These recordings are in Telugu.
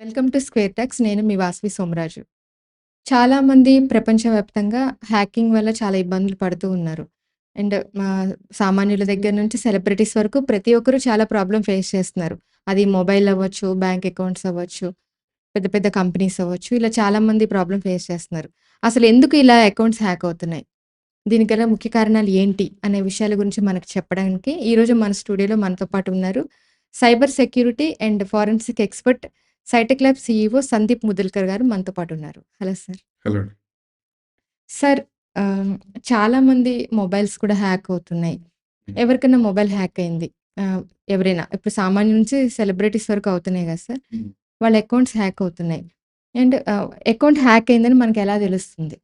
Welcome to square talks. నేను మీ వాసవి సోమరాజు. చాలామంది ప్రపంచవ్యాప్తంగా హ్యాకింగ్ వల్ల చాలా ఇబ్బందులు పడుతూ ఉన్నారు. అండ్ సామాన్యుల దగ్గర నుంచి సెలబ్రిటీస్ వరకు ప్రతి ఒక్కరు చాలా ప్రాబ్లమ్ ఫేస్ చేస్తున్నారు. అది మొబైల్ అవ్వచ్చు, బ్యాంక్ అకౌంట్స్ అవ్వచ్చు, పెద్ద పెద్ద కంపెనీస్ అవ్వచ్చు. ఇలా చాలామంది ప్రాబ్లమ్ ఫేస్ చేస్తున్నారు. అసలు ఎందుకు ఇలా అకౌంట్స్ హ్యాక్ అవుతున్నాయి? దీనికి గల ముఖ్య కారణాలు ఏంటి? అనే విషయాల గురించి మనకు చెప్పడానికి ఈరోజు మన స్టూడియోలో మనతో పాటు ఉన్నారు. Cyber security and forensic expert సైటెక్ ల్యాబ్ సీఈఓ సందీప్ ముదల్కర్ గారు మనతో పాటు ఉన్నారు. Hello sir. హలో. సార్, ఆహ్, చాలామంది మొబైల్స్ కూడా హ్యాక్ అవుతున్నాయి. హ్మ్. ఎవరికైనా మొబైల్ హ్యాక్ అయింది. ఆహ్, ఎవరైనా ఇప్పుడు సామాన్యుల నుంచి సెలబ్రిటీస్ వరకు అవుతున్నాయి కదా సార్. హ్మ్. వాళ్ళ అకౌంట్స్ హ్యాక్ అవుతున్నాయి. అండ్ అకౌంట్ హ్యాక్ అయిందని మనకెలా తెలుస్తుంది?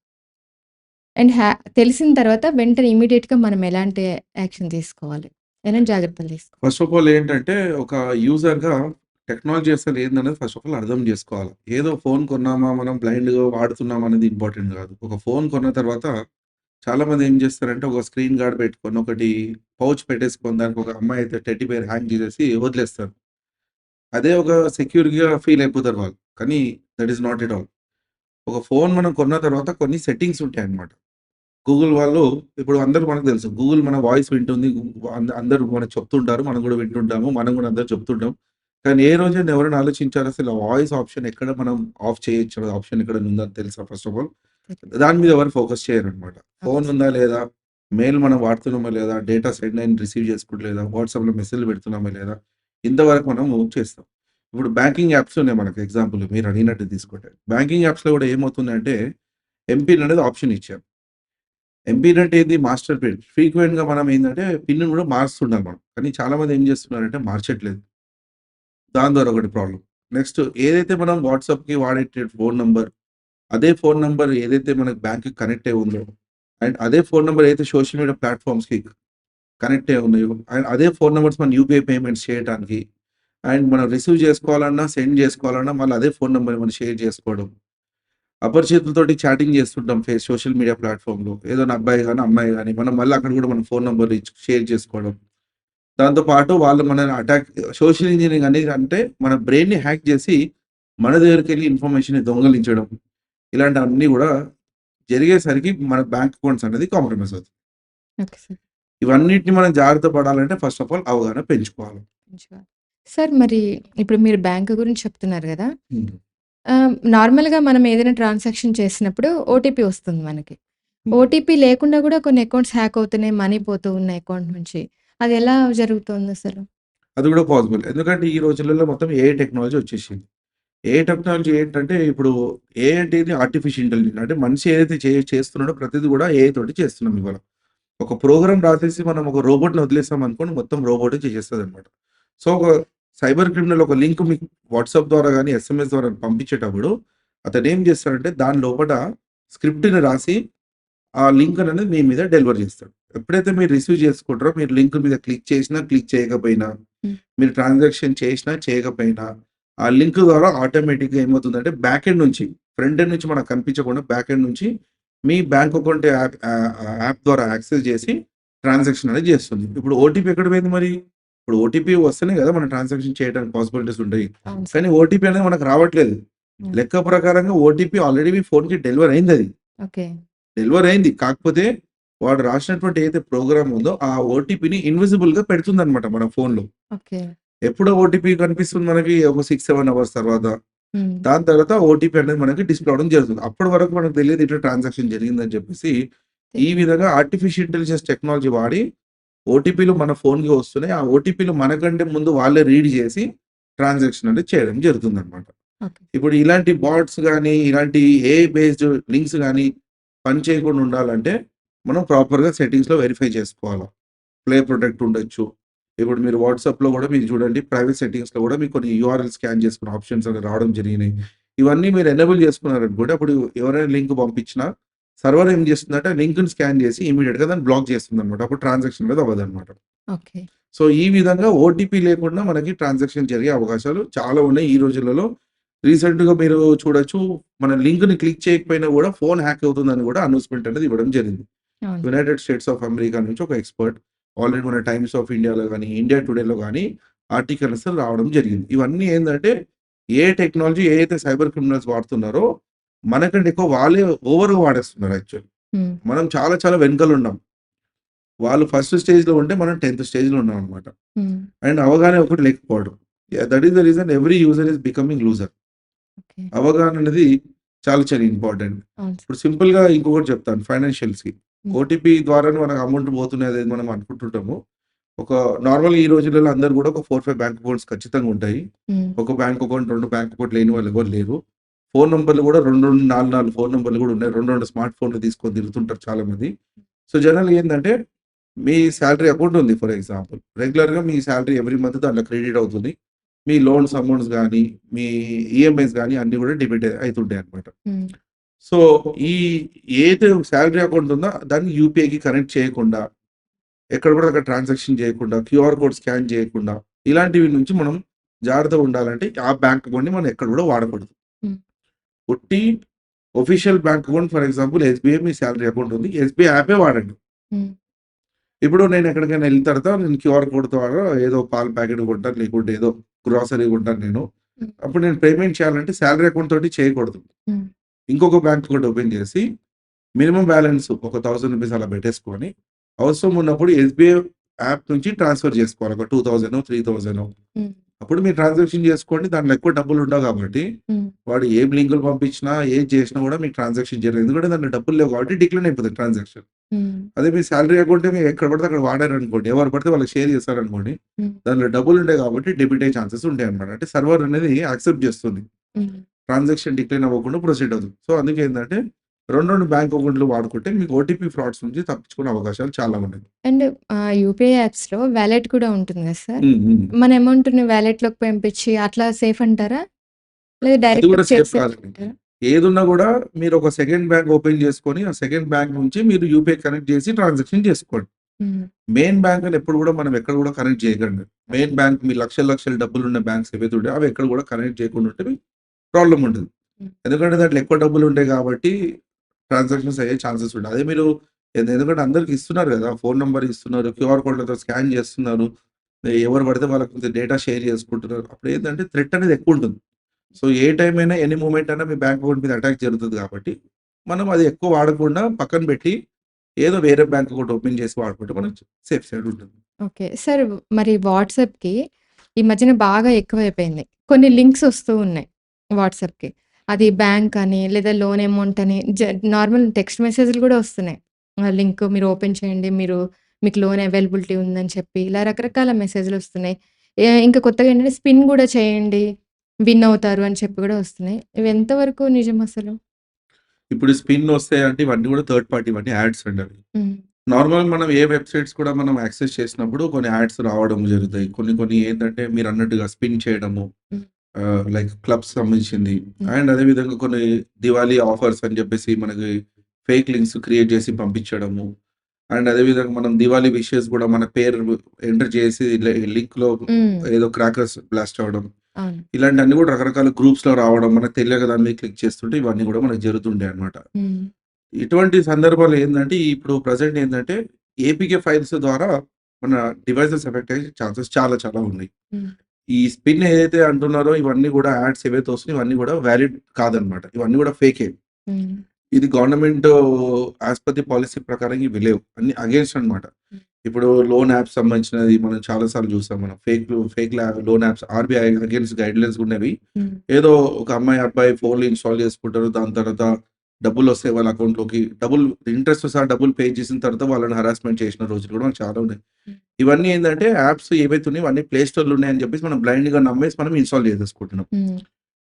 అండ్ తెలిసిన తర్వాత వెంటనే ఇమ్మీడియేట్‌గా మనం ఎలాంటి యాక్షన్ తీసుకోవాలి? ఎలాంటి జాగ్రత్తలు తీసుకోవాలి? ఫస్ట్ ఆఫ్ ఆల్ ఏంటంటే, ఒక యూజర్‌గా టెక్నాలజీ అసలు ఏందనేది ఫస్ట్ ఆఫ్ ఆల్ అర్థం జేసుకోవాలి. ఏదో ఫోన్ కొన్నామా, మనం బ్లైండ్‌గా వాడుతున్నామా అనేది ఇంపార్టెంట్ గాదు. ఒక ఫోన్ కొన్న తర్వాత చాలామంది ఏం జేస్తారంటే, ఒక స్క్రీన్ గార్డ్ పెట్టుకొని, ఒకటి పౌచ్ పెట్టేసుకొని, దానికి ఒక అమ్మాయి అయితే టెడ్డీ బేర్ హ్యాంగ్ జేసేసి వదిలేస్తారు. అదే ఒక సెక్యూర్‌గా ఫీల్ అయిపోతారు వాళ్ళు. కానీ that is not at all. ఒక ఫోన్ మనం కొన్న తర్వాత కొన్ని సెట్టింగ్స్ ఉంటాయన్నమాట. గూగుల్ వాళ్ళు ఇప్పుడు అందరూ మనకు తెలుసు. గూగుల్ మన వాయిస్ వింటుంది. అందరూ మనకు చెప్తుంటారు. మనం గూడా వింటుంటాము. మనం గూడా అందరికి చెప్తుంటాం. కానీ ఏ రోజైనా ఎవరైనా ఆలోచించారా అసలు ఆ వాయిస్ ఆప్షన్ ఎక్కడ మనం ఆఫ్ చేయొచ్చు ఆప్షన్ ఎక్కడైనా ఉందని తెలుసా ఫస్ట్ ఆఫ్ ఆల్? దాని మీద ఎవరు ఫోకస్ చేయరనమాట. Okay phone sir. ఉందా లేదా? మెయిల్ మనం వాడుతున్నామా లేదా? డేటా సెండ్ అయింది రిసీవ్ చేసుకోవట్లేదా? వాట్సాప్‌లో మెసేజ్‌లు పెడుతున్నామా లేదా? ఇంతవరకు మనం చేస్తాం. ఇప్పుడు బ్యాంకింగ్ యాప్స్ ఉన్నాయి మనకు ఎగ్జాంపుల్ మీరు అడిగినట్టు తీసుకుంటే. బ్యాంకింగ్ యాప్స్‌లో కూడా ఏమవుతుందంటే ఎంపిన్ అనేది ఆప్షన్ ఇచ్చారు. ఎంపిన్ అంటే ఏంది? Master pin. ఫ్రీక్వెంట్‌గా మనం ఏందంటే పిన్‌ని కూడా మారుస్తుండాలి మనం. కానీ చాలామంది ఏం చేస్తున్నారంటే మార్చట్లేదు. దాని ద్వారా ఒకటి ప్రాబ్లమ్. నెక్స్ట్ ఏదైతే మనం వాట్సాప్‌కి వాడే ఫోన్ నంబర్, అదే ఫోన్ నంబర్ ఏదైతే మనకు బ్యాంక్‌కి కనెక్ట్ అయి ఉందో అండ్ అదే ఫోన్ నంబర్ ఏదైతే సోషల్ మీడియా ప్లాట్‌ఫార్మ్స్‌కి కనెక్ట్ అయి ఉన్నాయో అండ్ అదే ఫోన్ నంబర్స్ మన యూపీఐ పేమెంట్స్ చేయటానికి అండ్ మనం రిసీవ్ చేసుకోవాలన్నా, సెండ్ చేసుకోవాలన్నా మళ్ళీ అదే ఫోన్ నంబర్ మనం షేర్ చేసుకోవడం. అపరిచితులతోటి చాటింగ్ చేస్తుంటాం సోషల్ మీడియా ప్లాట్‌ఫార్మ్‌లో. ఏదైనా అబ్బాయి గాని, అమ్మాయి గాని మనం మళ్ళీ అక్కడ కూడా మన ఫోన్ నంబర్ షేర్ చేసుకోవడం. దాంతో పాటు వాళ్ళు మనల్ని సోషల్ ఇంజినీరింగ్ అనేది అంటే మన బ్రెయిన్‌ని హ్యాక్ చేసి మన దగ్గరికెళ్ళి ఇన్ఫర్మేషన్‌ని దొంగిలించడం. ఇలాంటివన్నీ గూడా జరిగేసరికి మన బ్యాంక్ అకౌంట్స్ అనేది కాంప్రమైజ్ అవుతాయి. Okay sir. ఇవన్నిటిని మనం జాగ్రత్త పడాలంటే ఫస్ట్ ఆఫ్ ఆల్ అవగాహన పెంచుకోవాలి. మంచిగా. సార్, మరి ఇప్పుడు మీరు బ్యాంక్ గురించి చెప్తున్నారు గదా! హ్మ్. నార్మల్‌గా మనం ఏదైనా ట్రాన్సాక్షన్ చేసినప్పుడు ఓటీపీ వస్తుంది మనకి. హ్మ్. ఓటీపీ లేకుండా గూడా కొన్ని అకౌంట్స్ హ్యాక్ అవుతున్నాయి. మనీ పోతూ ఉన్నాయి అకౌంట్ నుంచి. అది ఎలా జరుగుతోందసలు? అది గూడా పాసిబుల్. ఎందుకంటే ఈ రోజులలో మొత్తం ఏఐ టెక్నాలజీ వచ్చేసింది. ఏఐ టెక్నాలజీ ఏంటంటే ఇప్పుడు ఏఐ అంటే ఇది ఆర్టిఫిషియల్ ఇంటెలిజెన్స్. అంటే మనిషి ఏదైతే చేస్తున్నాడో ప్రతిది గూడా ఏఐ తోటి చేస్తున్నాం ఇవాళ. ఒక ప్రోగ్రామ్ రాసేసి మనం ఒక రోబోట్‌ని వదిలేసామనుకోండి మొత్తం రోబోటే చేసేస్తదనమాట. సో, ఒక సైబర్ క్రిమినల్ ఒక లింక్ మీకు వాట్సాప్ ద్వారా గాని, ఎస్ఎంఎస్ ద్వారా పంపించేటప్పుడు అతనేం చేస్తాడంటే దాని లోపట స్క్రిప్ట్‌ని రాసి ఆ లింక్ అనేది మీ మీద డెలివర్ చేస్తాడు. ఎప్పుడైతే మీరు రిసీవ్ చేసుకుంటారో మీరు లింక్ మీద క్లిక్ చేసినా, క్లిక్ చేయకపోయినా, హ్మ్. మీరు ట్రాన్సాక్షన్ చేసినా, చేయకపోయినా ఆ లింక్ ద్వారా ఆటోమేటిక్‌గా ఏమవుతుందంటే బ్యాక్ ఎండ్ నుంచి ఫ్రంట్ ఎండ్ నుంచి మనకు కనిపించకుండా బ్యాక్ ఎండ్ నుంచి మీ బ్యాంక్ అకౌంట్ యాప్ ద్వారా యాక్సెస్ చేసి ట్రాన్సాక్షన్ అనేది చేస్తుంది. ఇప్పుడు ఓటీపీ ఎక్కడ పోయింది మరి? ఇప్పుడు ఓటీపీ వస్తేనే కదా మనం ట్రాన్సాక్షన్ చేయడానికి పాసిబిలిటీస్ ఉంటాయి. అవును కానీ సార్. ఓటీపీ అనేది మనకు రావట్లేదు. హ్మ్. లెక్క ప్రకారంగా ఓటీపీ ఆల్రెడీ మీ ఫోన్‌కి డెలివర్ అయిందది. ఓకే. డెలివర్ అయింది. కాకపోతే వాడు రాసినటువంటి ఏదైతే ప్రోగ్రామ్ ఉందో ఆ ఓటీపీని ఇన్విజిబుల్‌గా పెడుతుందన్నమాట మన ఫోన్‌లో. ఓకే. ఎప్పుడో ఓటీపీ కనిపిస్తుంది మనకి ఒక 6, 7 అవర్స్ తర్వాత. హ్మ్. దాని తర్వాత ఓటీపీ అనేది మనకి డిస్‌ప్లే అవ్వడం జరుగుతుంది. అప్పటి వరకు మనకు తెలీదు ఇట్లా ట్రాన్సాక్షన్ జరిగిందని చెప్పేసి, ఈ తెలీదు. విధంగా ఆర్టిఫిషియల్ ఇంటెలిజెన్స్ టెక్నాలజీ వాడి ఓటీపీలు మన ఫోన్‌కి వస్తున్నాయి. ఆ ఓటీపీలు మనకంటే ముందు వాళ్ళే రీడ్ చేసి ట్రాన్సాక్షన్ అనేది చేయడం జరుగుతుందన్నమాట. ఓకే. ఇప్పుడు ఇలాంటి బాట్స్ గాని, ఇలాంటి ఏఐ బేస్డ్ లింక్స్ గాని పని చేయకుండా ఉండాలంటే, మనం ప్రాపర్‌గా సెట్టింగ్స్‌లో వెరిఫై చేసుకోవాల. ప్లే ప్రొటెక్ట్ ఉండొచ్చు. ఇప్పుడు మీరు వాట్సాప్‌లో గూడా మీరు చూడండి ప్రైవేట్ సెట్టింగ్స్‌లో గూడా మీకు కొన్ని యూఆర్ఎల్ స్కాన్ చేసుకునే ఆప్షన్స్ అనేవి రావడం జరిగినాయి. ఇవన్నీ మీరు ఎనేబుల్ చేసుకున్నారనుకోండి, అప్పుడు ఎవరైనా లింక్ పంపించినా సర్వర్ ఏం చేస్తుందంటే లింక్‌ని స్కాన్ చేసి ఇమ్మీడియేట్‌గా దాన్ని బ్లాక్ చేస్తుందన్నమాట. అప్పుడు ట్రాన్సాక్షన్ అనేది అవ్వదన్నమాట. ఓకే. సో, ఈ విధంగా ఓటీపీ లేకుండా మనకి ట్రాన్సాక్షన్ జరిగే అవకాశాలు చాలా ఉన్నాయి ఈ రోజులలో. రీసెంట్‌గా మీరు చూడొచ్చు. మన లింక్‌ని క్లిక్ చేయకపోయినా గూడా ఫోన్ హ్యాక్ అవుతుందని గూడా అనౌన్స్‌మెంట్ అనేది ఇవ్వడం జరిగింది. అవును. యునైటెడ్ స్టేట్స్ ఆఫ్ అమెరికా నుంచి ఒక ఎక్స్‌పర్ట్ ఆల్రెడీ మన టైమ్స్ ఆఫ్ ఇండియాలో గాని, ఇండియా టుడేలో గాని ఆర్టికల్స్ రావడం జరిగింది. ఇవన్నీ ఏందంటే ఏ టెక్నాలజీ ఏదైతే సైబర్ క్రిమినల్స్ వాడుతున్నారో, మనకంటే ఎక్కువ వాళ్ళే ఓవర్‌గా వాడేస్తున్నారు యాక్చువల్లీ. హ్మ్. మనం చాలా చాలా వెనకాలున్నాం. వాళ్ళు ఫస్ట్ స్టేజ్‌లో ఉంటే మనం 10థ్ స్టేజ్‌లో ఉన్నామనమాట. హ్మ్. అండ్ అవగాహన ఒకటి లేకపోవడం. That is the reason every user is becoming loser. Okay. అవగాహన అనేది చాలా చాలా ఇంపార్టెంట్. అవును సార్. ఇప్పుడు సింపుల్‌గా ఇంకొకటి చెప్తాను ఫైనాన్షియల్స్‌కి. హ్మ్. ఓటీపీ ద్వారానే మనకు అమౌంట్ పోతున్నాయి అనేది మనం అనుకుంటుంటాము. ఒక నార్మల్‌గా ఈ రోజులలో అందరూ కూడా ఒక 4, 5 బ్యాంక్ అకౌంట్స్ ఖచ్చితంగా ఉంటాయి. హ్మ్. ఒక బ్యాంక్ అకౌంట్, 2 బ్యాంక్ అకౌంట్ లేని వాళ్ళు ఎవరు లేరు. ఫోను నంబర్‌లు కూడా 2, 2, 4, 4 ఫోను నంబర్‌లు కూడా ఉన్నాయి. 2, 2 స్మార్ట్ ఫోన్‌లు తీసుకొని తిరుగుతుంటారు చాలామంది. సో, జనరల్‌గా ఏందంటే మీ సాలరీ అకౌంట్ ఉంది ఫర్ ఎగ్జాంపుల్. రెగ్యులర్‌గా మీ సాలరీ ఎవ్రీ మంత్ దాంట్లో క్రెడిట్ అవుతుంది. మీ లోన్స్ అమౌంట్స్ గాని, మీ ఈఎంఐస్ గాని అన్నీ కూడా డెబిట్ అయితుంటాయన్నమాట. హ్మ్. సో, ఈ ఏదైతే సాలరీ అకౌంట్ ఉందో దాన్ని యూపీఐకి కనెక్ట్ చేయకుండా, ఎక్కడ కూడా అక్కడ ట్రాన్సాక్షన్ చేయకుండా, క్యూఆర్ కోడ్ స్కాన్ చేయకుండా, ఇలాంటివి నుంచి మనం జాగ్రత్తగా ఉండాలంటే ఆ బ్యాంక్ అకౌంట్‌ని మనం ఎక్కడ కూడా వాడకూడదు. హ్మ్. ఒట్టి official bank account for example SBI me salary account ఉంది. ఎస్‌బీఐ యాపే వాడండి. హ్మ్. ఇప్పుడు నేను ఎక్కడికైనా ఎళ్ళిన తర్వాత నేను క్యూఆర్ కోడ్ ద్వారా ఏదో పాల ప్యాకెట్ కొంటాను, లేకుంటే ఏదో గ్రోసరీ కొంటాను నేను. హ్మ్. అప్పుడు నేను పేమెంట్ చేయాలంటే సాలరీ అకౌంట్ తోటి చేయకూడదు. హ్మ్. ఇంకొక బ్యాంక్ అకౌంట్ ఓపెన్ చేసి మినిమమ్ బ్యాలెన్స్ ఒక రూ. 1000 అలా పెట్టేసుకొని, అవసరం ఉన్నప్పుడు ఎస్‌బీఐ యాప్ నుంచి ట్రాన్స్‌ఫర్ చేసుకోవాలి. ఒక 2000 3000 హ్మ్. అప్పుడు మీరు ట్రాన్సాక్షన్ చేసుకోండి. దాంట్లో ఎక్కువ డబ్బులుండవు కాబట్టి, హ్మ్. వాడు ఏం లింకులు పంపించినా, ఏది చేసినా కూడా మీకు ట్రాన్సాక్షన్ జరగదు. ఎందుకంటే దాంట్లో డబ్బులు లేవు కాబట్టి డిక్లైన్ అయిపోతది ట్రాన్సాక్షన్. హ్మ్. అదే మీ సాలరీ అకౌంటే మీరు ఎక్కడ పడితే అక్కడ వాడారనుకోండి, ఎవరు పడితే వాళ్ళకి షేర్ చేశారనుకోండి, హ్మ్. దాంట్లో డబ్బులుంటాయి కాబట్టి డెబిట్ అయ్యే ఛాన్సెస్ ఉంటాయన్నమాట. అంటే సర్వర్ అనేది యాక్సెప్ట్ చేస్తుంది. హ్మ్. ట్రాన్సాక్షన్ డిక్లైన్ అవ్వకుండా ప్రొసీడ్ అవుతుంది. సో, అందుకే ఏందంటే 2, 2 బ్యాంక్ అకౌంట్‌లు వాడుకుంటే మీకు ఓటీపీ ఫ్రాడ్స్ నుంచి తప్పించుకునే అవకాశాలు చాలా ఉన్నాయి. అండ్ యూపీఐ యాప్స్‌లో వాలెట్ కూడా ఉంటుంది కదా సార్! హ్మ్. హ్మ్. మన అమౌంట్‌ని వాలెట్‌లోకి పంపించి అట్లా సేఫ్ అంటారా? లేదా అది డైరెక్ట్‌గా కూడా సేఫ్ కాదండి. చేసేయొచ్చంటారా? ఏదున్నా గూడా మీరు ఒక సెకండ్ బ్యాంక్ ఓపెన్ చేసుకొని, ఆ సెకండ్ బ్యాంక్ నుంచి మీరు యూపీఐ కనెక్ట్ చేసి ట్రాన్సాక్షన్ చేసుకోండి. హ్మ్. మెయిన్ బ్యాంక్‌ని ఎప్పుడు గూడా మనం ఎక్కడ గూడా కనెక్ట్ చేయకండి. మెయిన్ బ్యాంక్ మీ లక్షల లక్షల డబ్బులున్న బ్యాంక్స్ ఏవైతే ఉంటాయో అవి ఎక్కడ గూడా కనెక్ట్ చేయకుండా ఉంటే మీకు ప్రాబ్లమ్ ఉండదు. హ్మ్. ఎందుకంటే దాంట్లో ఎక్కువ డబ్బులుంటాయి కాబట్టి ట్రాన్సాక్షన్స్ అయ్యే ఛాన్సెస్ ఉండయి. అదే మీరు ఎందుకంటే అందరికి ఇస్తున్నారు గదా! ఫోను నంబర్ ఇస్తున్నారు. క్యూఆర్ కోడ్‌లతో స్కాన్ చేస్తున్నారు. ఎవరు పడితే వాళ్ళకి డేటా షేర్ చేసుకుంటున్నారు. అప్పుడేంటంటే థ్రెట్ అనేది ఎక్కువుంటుంది. సో, ఏ టైమ్ అయినా, ఎనీ మూమెంట్ అయినా మీ బ్యాంక్ అకౌంట్ మీద అటాక్ జరుగుతది కాబట్టి, మనం అది ఎక్కువ వాడకుండా పక్కన పెట్టి, ఏదో వేరే బ్యాంక్ అకౌంట్ ఓపెన్ చేసి వాడుకుంటే మనకు సేఫ్ సైడ్ ఉంటుంది. ఓకే. సార్ మరి వాట్సాప్‌కి ఈ మధ్యన బాగా ఎక్కువైపోయింది. కొన్ని లింక్స్ వస్తూ ఉన్నాయి వాట్సాప్‌కి. అది బ్యాంక్ అని లేదా లోన్ అమౌంట్ అని నార్మల్ టెక్స్ట్ మెసేజ్‌లు కూడా వస్తున్నాయి. లింక్ మీరు ఓపెన్ చేయండి. మీకు లోన్ అవైలబిలిటీ ఉందని చెప్పి ఇలా రకరకాల మెసేజ్‌లు వస్తున్నాయి. ఇంకా కొత్తగా ఏంటంటే స్పిన్ కూడా చేయండి. విన్ అవుతారు అని చెప్పి కూడా వస్తున్నాయి. ఇవి ఎంతవరకు నిజం అసలు? ఇప్పుడు స్పిన్ వస్తాయంటే ఇవన్నీ కూడా థర్డ్ పార్టీ ఇవన్నీ యాడ్స్ అండి అవి. హ్మ్. నార్మల్‌గా మనం ఏ వెబ్‌సైట్స్ కూడా మనం యాక్సెస్ చేసినప్పుడు కొన్ని యాడ్స్ రావడం జరుగుతాయి. కొన్ని కొన్ని ఏంటంటే మీరన్నట్టుగా స్పిన్ చేయడము, హ్మ్. లైక్ క్లబ్స్ సంబంధించింది. హ్మ్. అండ్ అదే విధంగా కొన్ని దివాళీ ఆఫర్స్ అని చెప్పేసి మనకి ఫేక్ లింక్స్ క్రియేట్ చేసి పంపించడము. అండ్ అదే విధంగా మనం దివాళీ విషెస్ కూడా మన పేరు ఎంటర్ చేసి లింక్‌లో హ్మ్. ఏదో క్రాకర్స్ బ్లాస్ట్ అవ్వడం. అవును. ఇలాంటివన్నీ కూడా రకరకాల గ్రూప్స్‌లో రావడం మనకు తెలియక దాని మీద క్లిక్ చేస్తుంటే ఇవన్నీ కూడా మనకు జరుగుతుంటాయన్నమాట. హ్మ్. ఇటువంటి సందర్భాల్లో ఏందంటే ఇప్పుడు ప్రెజెంట్ ఏందంటే ఏపీకే ఫైల్స్ ద్వారా మన డివైసెస్ ఎఫెక్ట్ అయ్యే ఛాన్సెస్ చాలా చాలా ఉన్నాయి. హ్మ్. ఈ స్పిన్ ఏదైతే అంటున్నారో ఇవన్నీ కూడా యాడ్స్ ఏవైతే వస్తున్నాయో ఇవన్నీ కూడా వాలిడ్ కాదనమాట. ఇవన్నీ కూడా ఫేకే. హ్మ్. ఇది government as per the policy ప్రకారం ఇవి లేవు. అన్ని అగెయిన్స్ట్ అన్నమాట. హ్మ్. ఇప్పుడు లోన్ యాప్స్ సంబంధించినది మనం చాలా సార్లు చూసాం మనం. Fake loan apps RBI against guidelines ఉన్నవి. హ్మ్. ఏదో ఒక అమ్మాయి, అబ్బాయి ఫోన్‌లో ఇన్‌స్టాల్ చేసుకుంటారు. దాని తర్వాత డబ్బులొస్తాయి వాళ్ళ అకౌంట్‌లోకి. ఇంట్రెస్ట్‌తో సహా డబ్బులు పే చేసిన తర్వాత వాళ్ళని హరాస్మెంట్ చేసిన రోజులు కూడా మనకు చాలా ఉన్నాయి. హ్మ్. ఇవన్నీ ఏందంటే యాప్స్ ఏవైతే ఉన్నాయో ఇవన్నీ ప్లే స్టోర్‌లో ఉన్నాయని చెప్పేసి మనం బ్లైండ్‌గా నమ్మేసి మనం ఇన్‌స్టాల్ చేసేసుకుంటున్నాం. హ్మ్.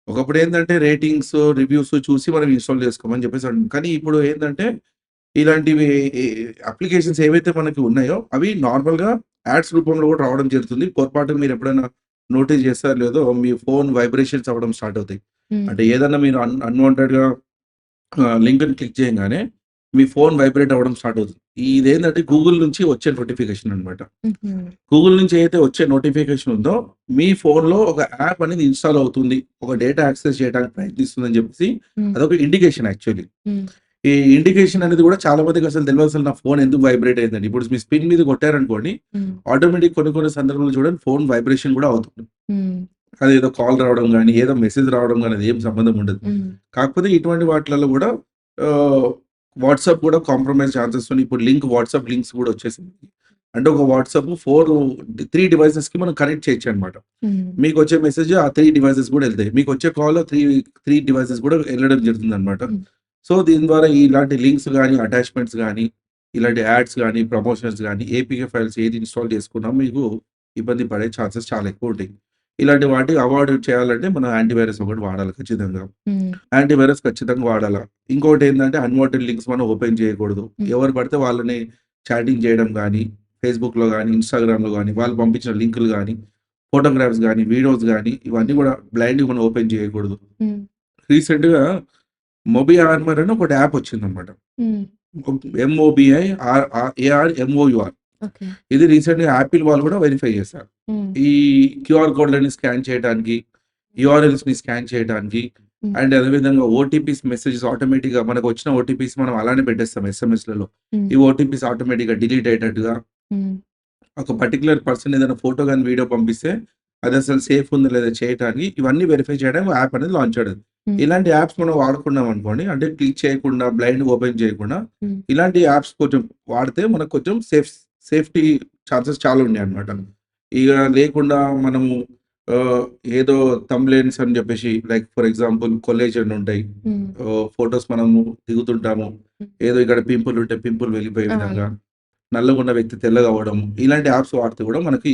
ఒకప్పుడు ఏందంటే రేటింగ్స్, రివ్యూస్ చూసి మనం ఇన్‌స్టాల్ చేసుకోమని చెప్పేసి కానీ ఇప్పుడు ఏందంటే ఇలాంటివి ఈ అప్లికేషన్స్ ఏవైతే మనకి ఉన్నాయో అవి నార్మల్‌గా యాడ్స్ రూపంలో కూడా రావడం జరుగుతుంది. పొరపాటున మీరెప్పుడైనా నోటీస్ చేస్తారో లేదో మీ ఫోన్ వైబ్రేషన్స్ అవ్వడం స్టార్ట్ అవుతాయి. హ్మ్. అంటే ఏదన్నా మీరు అన్‌వాంటెడ్‌గా లింక్‌ని క్లిక్ చేయంగానే మీ ఫోన్ వైబ్రేట్ అవ్వడం స్టార్ట్ అవుతుంది. ఇదేంటంటే గూగుల్ నుంచి వచ్చే నోటిఫికేషన్ అన్నమాట. హుహు. గూగుల్ నుంచి ఏదైతే వచ్చే నోటిఫికేషన్ ఉందో మీ ఫోన్‌లో ఒక యాప్ అనేది ఇన్‌స్టాల్ అవుతుంది. ఒక డేటా యాక్సెస్ చేయడానికి ప్రయత్నిస్తుందని చెప్పేసి హ్మ్. అదొక ఇండికేషన్ యాక్చువల్లీ. హ్మ్. ఈ ఇండికేషన్ అనేది కూడా చాలా మందికి అసలు తెలవదు. అసలు నా ఫోన్ ఎందుకు వైబ్రేట్ అయిందని. ఇప్పుడు మీ స్క్రీన్ మీద కొట్టారనుకోండి, హ్మ్. ఆటోమేటిక్ కొన్ని కొన్ని సందర్భాల్లో చూడండి ఫోన్ వైబ్రేషన్ కూడా అవుతుంది. హ్మ్. అదేదో కాల్ రావడం గానీ, ఏదో మెసేజ్ రావడం గానీ అదేం సంబంధం ఉండదు. హ్మ్. కాకపోతే ఇటువంటి వాటిలలో గూడా వాట్సాప్ గూడా కాంప్రమైజ్ ఛాన్సెస్ ఉన్నాయి. ఇప్పుడు వాట్సాప్ లింక్స్ గూడా వచ్చేసింది. అంటే ఒక వాట్సాప్ 3 డివైసెస్‌కి మనం కనెక్ట్ చేయొచ్చనమాట. హ్మ్. మీకొచ్చే మెసేజ్ ఆ 3 డివైసెస్ గూడా ఎళ్తాయి. మీకొచ్చే కాల్ 3 డివైసెస్ గూడా ఎళ్ళడం జరుగుతుందనమాట. హ్మ్. సో, దీని ద్వారా ఇలాంటి లింక్స్ గానీ, అటాచ్‌మెంట్స్ గానీ, ఇలాంటి యాడ్స్ గానీ, ప్రమోషన్స్ గానీ, ఏపీకే ఫైల్స్ ఏది ఇన్‌స్టాల్ చేసుకున్నా మీకు ఇబ్బంది పడే ఛాన్సెస్ చాలా ఎక్కువుంటాయి. ఇలాంటి వాటికి అవాయిడ్ చేయాలంటే మనం యాంటీవైరస్ ఒకటి వాడాలి ఖచ్చితంగా. హ్మ్. యాంటీవైరస్ ఖచ్చితంగా వాడాల. ఇంకోటేందంటే అన్వాంటెడ్ లింక్స్ మనం ఓపెన్ చేయకూడదు. హ్మ్. ఎవరు పడితే వాళ్ళని చాటింగ్ చేయడం గానీ, ఫేస్‌బుక్‌లో గానీ, ఇన్‌స్టాగ్రామ్‌లో గానీ, వాళ్ళు పంపించిన లింకులు గానీ, ఫోటోగ్రాఫ్స్ గానీ, వీడియోస్ గానీ, ఇవన్నీ గూడా బ్లైండ్‌గా మనం ఓపెన్ చేయకూడదు. హ్మ్. రీసెంట్‌గా మొబి ఆర్మర్ అని ఒకటి యాప్ వచ్చిందనమాట. హ్మ్. ఎంఓబిఐ ఏఆర్ఎంఓయూఆర్. ఓకే. ఇది రీసెంట్‌గా యాపిల్ వాళ్ళు గూడా వెరిఫై చేశారు. హ్మ్. ఈ క్యూఆర్ కోడ్‌లని స్కాన్ చేయటానికి, యూఆర్ఎల్స్‌ని స్కాన్ చేయటానికి హ్మ్. అండ్ అదేవిధంగా ఓటీపీస్ మెసేజెస్ ఆటోమేటిక్‌గా మనకొచ్చిన ఓటీపీస్ మనం అలానే పెట్టేస్తాం ఎస్ఎంఎస్‌లలో. హ్మ్. ఈ ఓటీపీస్ ఆటోమేటిక్‌గా డిలీట్ అయ్యేటట్టుగా హ్మ్. ఒక పర్టిక్యులర్ పర్సన్ ఏదైనా ఫోటో గాని, వీడియో పంపిస్తే అదసలు సేఫ్ ఉందో లేదో చేయటానికి ఇవన్నీ వెరిఫై చేయడానికి ఒక యాప్ అనేది లాంచ్ చేయడం. హ్మ్. ఇలాంటి యాప్స్ మనం వాడుకున్నామనుకోండి, అంటే క్లిక్ చేయకుండా, బ్లైండ్‌గా ఓపెన్ చేయకుండా, హ్మ్. ఇలాంటి యాప్స్ కొంచెం వాడితే మనకు కొంచెం సేఫ్టీ ఛాన్సెస్ చాలా ఉన్నాయన్నమాట. ఇగ లేకుండా మనము ఆహ్, ఏదో థంబ్‌నెయిల్స్ అని చెప్పేసి లైక్ ఫర్ ఎగ్జాంపుల్ కొల్లేజన్ ఉంటాయి. హ్మ్. ఫోటోస్ మనము దిగుతుంటాము. హ్మ్. ఏదో ఇక్కడ పింపుల్ ఉంటే పింపుల్ వెళ్ళిపోయే అవును. విధంగా, నల్లగున్న వ్యక్తి తెల్లగా అవ్వడం. ఇలాంటి యాప్స్ వాడితే కూడా మనకి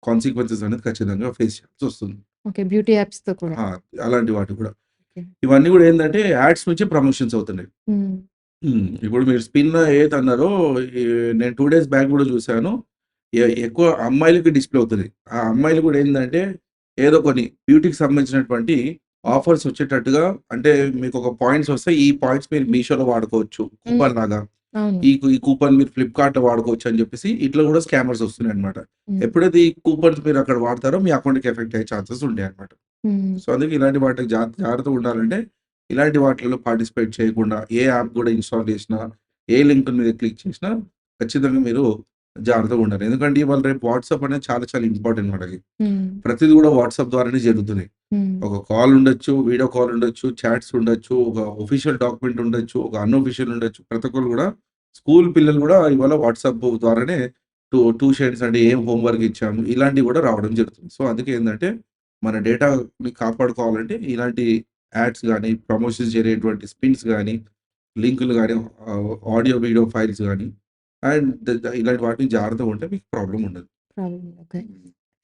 కాన్సిక్వెన్సెస్ అనేది ఖచ్చితంగా ఫేస్ చేయాల్సొస్తుంది. ఓకే. బ్యూటీ యాప్స్‌తో కూడా. ఆ! అలాంటి వాటికి కూడా. ఓకే. ఇవన్నీ కూడా ఏందంటే యాడ్స్ నుంచి ప్రమోషన్స్ అవుతున్నాయి. హ్మ్. ఇప్పుడు మీరు స్పిన్ ఏదన్నారో ఈ నేను 2 డేస్ బ్యాక్ గూడా చూసాను. ఎక్కువ అమ్మాయిలకి డిస్‌ప్లే అవుతది. ఆ అమ్మాయిలు గూడా ఏందంటే, ఏదో కొన్ని బ్యూటీకి సంబంధించినటువంటి ఆఫర్స్ వచ్చేటట్టుగా అంటే మీకొక పాయింట్స్ వస్తాయి. ఈ పాయింట్స్ మీరు మీషోలో వాడుకోవచ్చు. హ్మ్. కూపన్ లాగా. అవును. ఈ కూపన్ మీరు ఫ్లిప్‌కార్ట్‌లో వాడుకోవచ్చు అని జెప్పేసి ఇట్లా గూడా స్కామర్స్ వస్తున్నాయన్నమాట. హ్మ్. ఎప్పుడైతే ఈ కూపన్స్ మీరు అక్కడ వాడతారో మీ అకౌంట్‌కి ఎఫెక్ట్ అయ్యే ఛాన్సెస్ ఉంటాయన్నమాట. హ్మ్. సో, అందుకే ఇలాంటి వాటికి జాగ్రత్తగా ఉండాలంటే, ఇలాంటి వాటిలలో పార్టిసిపేట్ చేయకుండా, ఏ యాప్ గూడా ఇన్‌స్టాల్ చేసినా, ఏ లింక్ మీద క్లిక్ చేసినా, ఖచ్చితంగా మీరు జాగ్రత్తగా ఉండాలి. ఎందుకంటే ఇవాళ రేపు వాట్సాప్ అనేది చాలా చాలా ఇంపార్టెంట్ మనకి. హ్మ్. ప్రతిది గూడా వాట్సాప్ ద్వారానే జరుగుతున్నాయి. హ్మ్. ఒక కాల్ ఉండొచ్చు, వీడియో కాల్ ఉండొచ్చు, చాట్స్ ఉండొచ్చు, ఒక ఆఫీషియల్ డాక్యుమెంట్ ఉండొచ్చు, ఒక అన్‌అఫీషియల్ ఉండొచ్చు. ప్రతి ఒక్కళ్ళు గూడా స్కూల్ పిల్లలు గూడా ఇవాళ వాట్సాప్ ద్వారానే ట్యూషన్స్ అంటే ఏం హోంవర్క్ ఇచ్చాము, ఇలాంటివి గూడా రావడం జరుగుతుంది. సో, అందుకే ఏందంటే మన డేటాని కాపాడుకోవాలంటే ఇలాంటి యాడ్స్ గాని, ప్రమోషన్స్ జరిగేటువంటి స్పిన్స్ గాని, లింకులు గాని, ఆడియో, వీడియో ఫైల్స్ గాని అండ్ ఇలాంటి వాటిని జాగ్రత్తగా ఉంటే మీకు ప్రాబ్లమ్ ఉండదు. ప్రాబ్లమ్. ఓకే.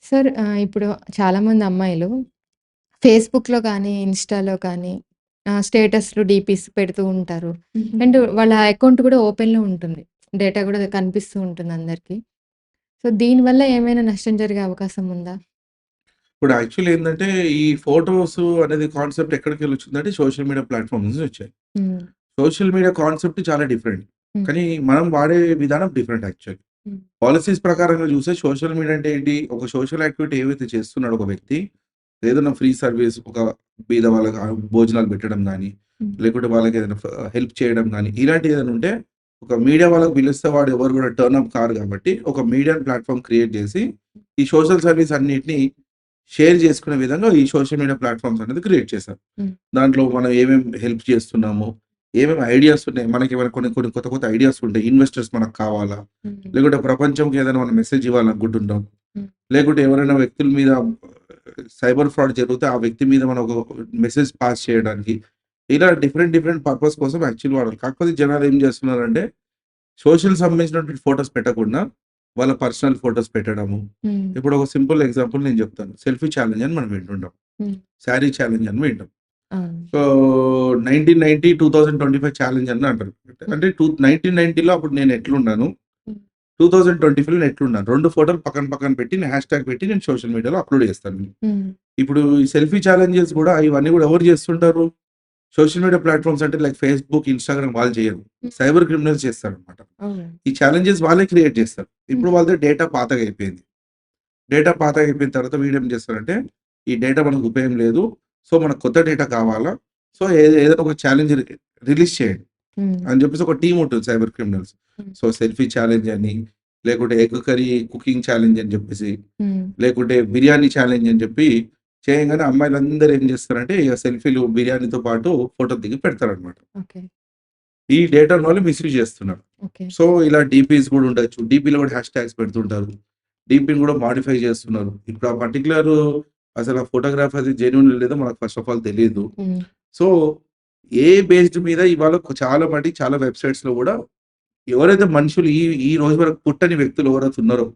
సార్ ఇప్పుడు చాలామంది అమ్మాయిలు ఫేస్‌బుక్‌లో కానీ, ఇన్‌స్టాలో కానీ స్టేటస్‌లు, డీపీస్ పెడుతూ ఉంటారు. అండ్ వాళ్ళ అకౌంట్ కూడా ఓపెన్‌లో ఉంటుంది. డేటా కూడా కనిపిస్తూ ఉంటుంది అందరికి. సో, దీనివల్ల ఏమైనా నష్టం జరిగే అవకాశం ఉందా? ఇప్పుడు యాక్చువల్లీ ఏందంటే ఈ ఫోటోస్ అనేది కాన్సెప్ట్ ఎక్కడికెళ్ళొచ్చిందంటే సోషల్ మీడియా ప్లాట్‌ఫార్మ్ నుంచి వచ్చాయి. హ్మ్. సోషల్ మీడియా కాన్సెప్ట్ చాలా డిఫరెంట్. హ్మ్. కానీ మనం వాడే విధానం డిఫరెంట్ యాక్చువల్లీ. హ్మ్. పాలిసీస్ ప్రకారంగా చూస్తే సోషల్ మీడియా అంటే ఏంటి? ఒక సోషల్ యాక్టివిటీ ఏవైతే చేస్తున్నాడో ఒక వ్యక్తి, ఏదైనా ఫ్రీ సర్వీస్ ఒక బీద వాళ్ళకి భోజనాలు పెట్టడం గాని, హ్మ్. లేకుంటే వాళ్ళకి ఏదైనా హెల్ప్ చేయడం గాని, ఇలాంటివి ఏదైనా ఉంటే ఒక మీడియా వాళ్ళకి పిలిస్తే వాడు ఎవరు కూడా టర్న్ అప్ కారు కాబట్టి, ఒక మీడియా ప్లాట్‌ఫార్మ్ క్రియేట్ చేసి, ఈ సోషల్ సర్వీస్ అన్నిటిని షేర్ చేసుకునే విధంగా ఈ సోషల్ మీడియా ప్లాట్‌ఫార్మ్స్ అనేది క్రియేట్ చేశారు. హ్మ్. దాంట్లో మనం ఏమేమి హెల్ప్ చేస్తున్నాము, ఏమేమి ఐడియాస్ ఉన్నాయి, మనకేమైనా కొన్ని కొన్ని కొత్త కొత్త ఐడియాస్ ఉంటాయి. ఇన్వెస్టర్స్ మనకు కావాలా? హ్మ్. లేకుంటే ప్రపంచంకి ఏదైనా మనం మెసేజ్ ఇవ్వాలనుకుంటున్నాం. హ్మ్. లేకుంటే ఎవరైనా వ్యక్తుల మీద సైబర్ ఫ్రాడ్ జరిగితే ఆ వ్యక్తి మీద మనం ఒక మెసేజ్ పాస్ చేయడానికి. ఇలా డిఫరెంట్ డిఫరెంట్ పర్పస్ కోసం యాక్చువల్లీ వాడాలి. కాకపోతే జనాలు ఏం చేస్తున్నారంటే సోషల్ సంబంధించినటువంటి ఫోటోస్ పెట్టకుండా వాళ్ళ పర్సనల్ ఫోటోస్ పెట్టడము. హ్మ్. ఇప్పుడు ఒక సింపుల్ ఎగ్జాంపుల్ నేను చెప్తాను. సెల్ఫీ ఛాలెంజ్ అని మనం వింటుంటాం. హ్మ్. శారీ ఛాలెంజ్ అని వింటాం. అవును. సో, 1990, 2025 ఛాలెంజ్ అని అంటారు. హ్మ్. అంటే 1990లో అప్పుడు నేను ఎట్లున్నాను? హ్మ్. 2025లో నేను ఎట్లున్నాను? 2 ఫోటోలు పక్కన పక్కన పెట్టి నేను హ్యాష్‌ట్యాగ్ పెట్టి నేను సోషల్ మీడియాలో అప్‌లోడ్ చేస్తాను. హ్మ్. ఇప్పుడు ఈ సెల్ఫీ ఛాలెంజెస్ గూడా ఇవన్నీ గూడా ఎవరు చేస్తుంటారు? సోషల్ మీడియా ప్లాట్‌ఫార్మ్స్ అంటే లైక్ ఫేస్‌బుక్, ఇన్‌స్టాగ్రామ్ వాళ్ళు చేయరు. హ్మ్. సైబర్ క్రిమినల్స్ చేస్తారనమాట. అవును. ఈ ఛాలెంజెస్ వాళ్ళే క్రియేట్ చేస్తారు. హ్మ్. ఇప్పుడు వాళ్ళది డేటా పాతగయిపోయింది. డేటా పాతగయిపోయిన తర్వాత వీడేం చేస్తాడంటే, ఈ డేటా మనకు ఉపయోగం లేదు. సో, మనకు కొత్త డేటా కావాలా? సో, ఏదైనా ఒక ఛాలెంజ్ రిలీజ్ చేయండి. హ్మ్. అని చెప్పేసి ఒక టీమ్ ఉంటుంది సైబర్ క్రిమినల్స్. హ్మ్. సో, సెల్ఫీ ఛాలెంజ్ అని, లేకుంటే ఎగ్ కర్రీ కుకింగ్ ఛాలెంజ్ అని చెప్పేసి, హ్మ్. లేకుంటే బిర్యానీ ఛాలెంజ్ అని చెప్పి చేయంగానే అమ్మాయిలందరూ ఏం చేస్తారంటే ఇక సెల్ఫీలు, బిర్యానీతో పాటు ఫోటో దిగి పెడతారనమాట. ఓకే. ఈ డేటాను వాళ్ళు మిస్‌యూజ్ చేస్తున్నారు. ఓకే. సో, ఇలా డీపీస్ కూడా ఉండొచ్చు. డీపీలో కూడా హ్యాష్ ట్యాగ్స్ పెడుతుంటారు. డీపీని కూడా మోడిఫై చేస్తున్నారు. ఇప్పుడు ఆ పర్టిక్యులర్ అసలు ఆ ఫోటోగ్రాఫ్ అది జెన్యూన్ లేదో మనకు ఫస్ట్ ఆఫ్ ఆల్ తెలీదు. హ్మ్. సో, బేస్డ్ మీద ఇవాళ చాలా మటికి చాలా వెబ్‌సైట్స్‌లో కూడా ఎవరైతే మనుషులు ఈ ఈ రోజు వరకు పుట్టని వ్యక్తులు ఎవరైతే ఉన్నారో,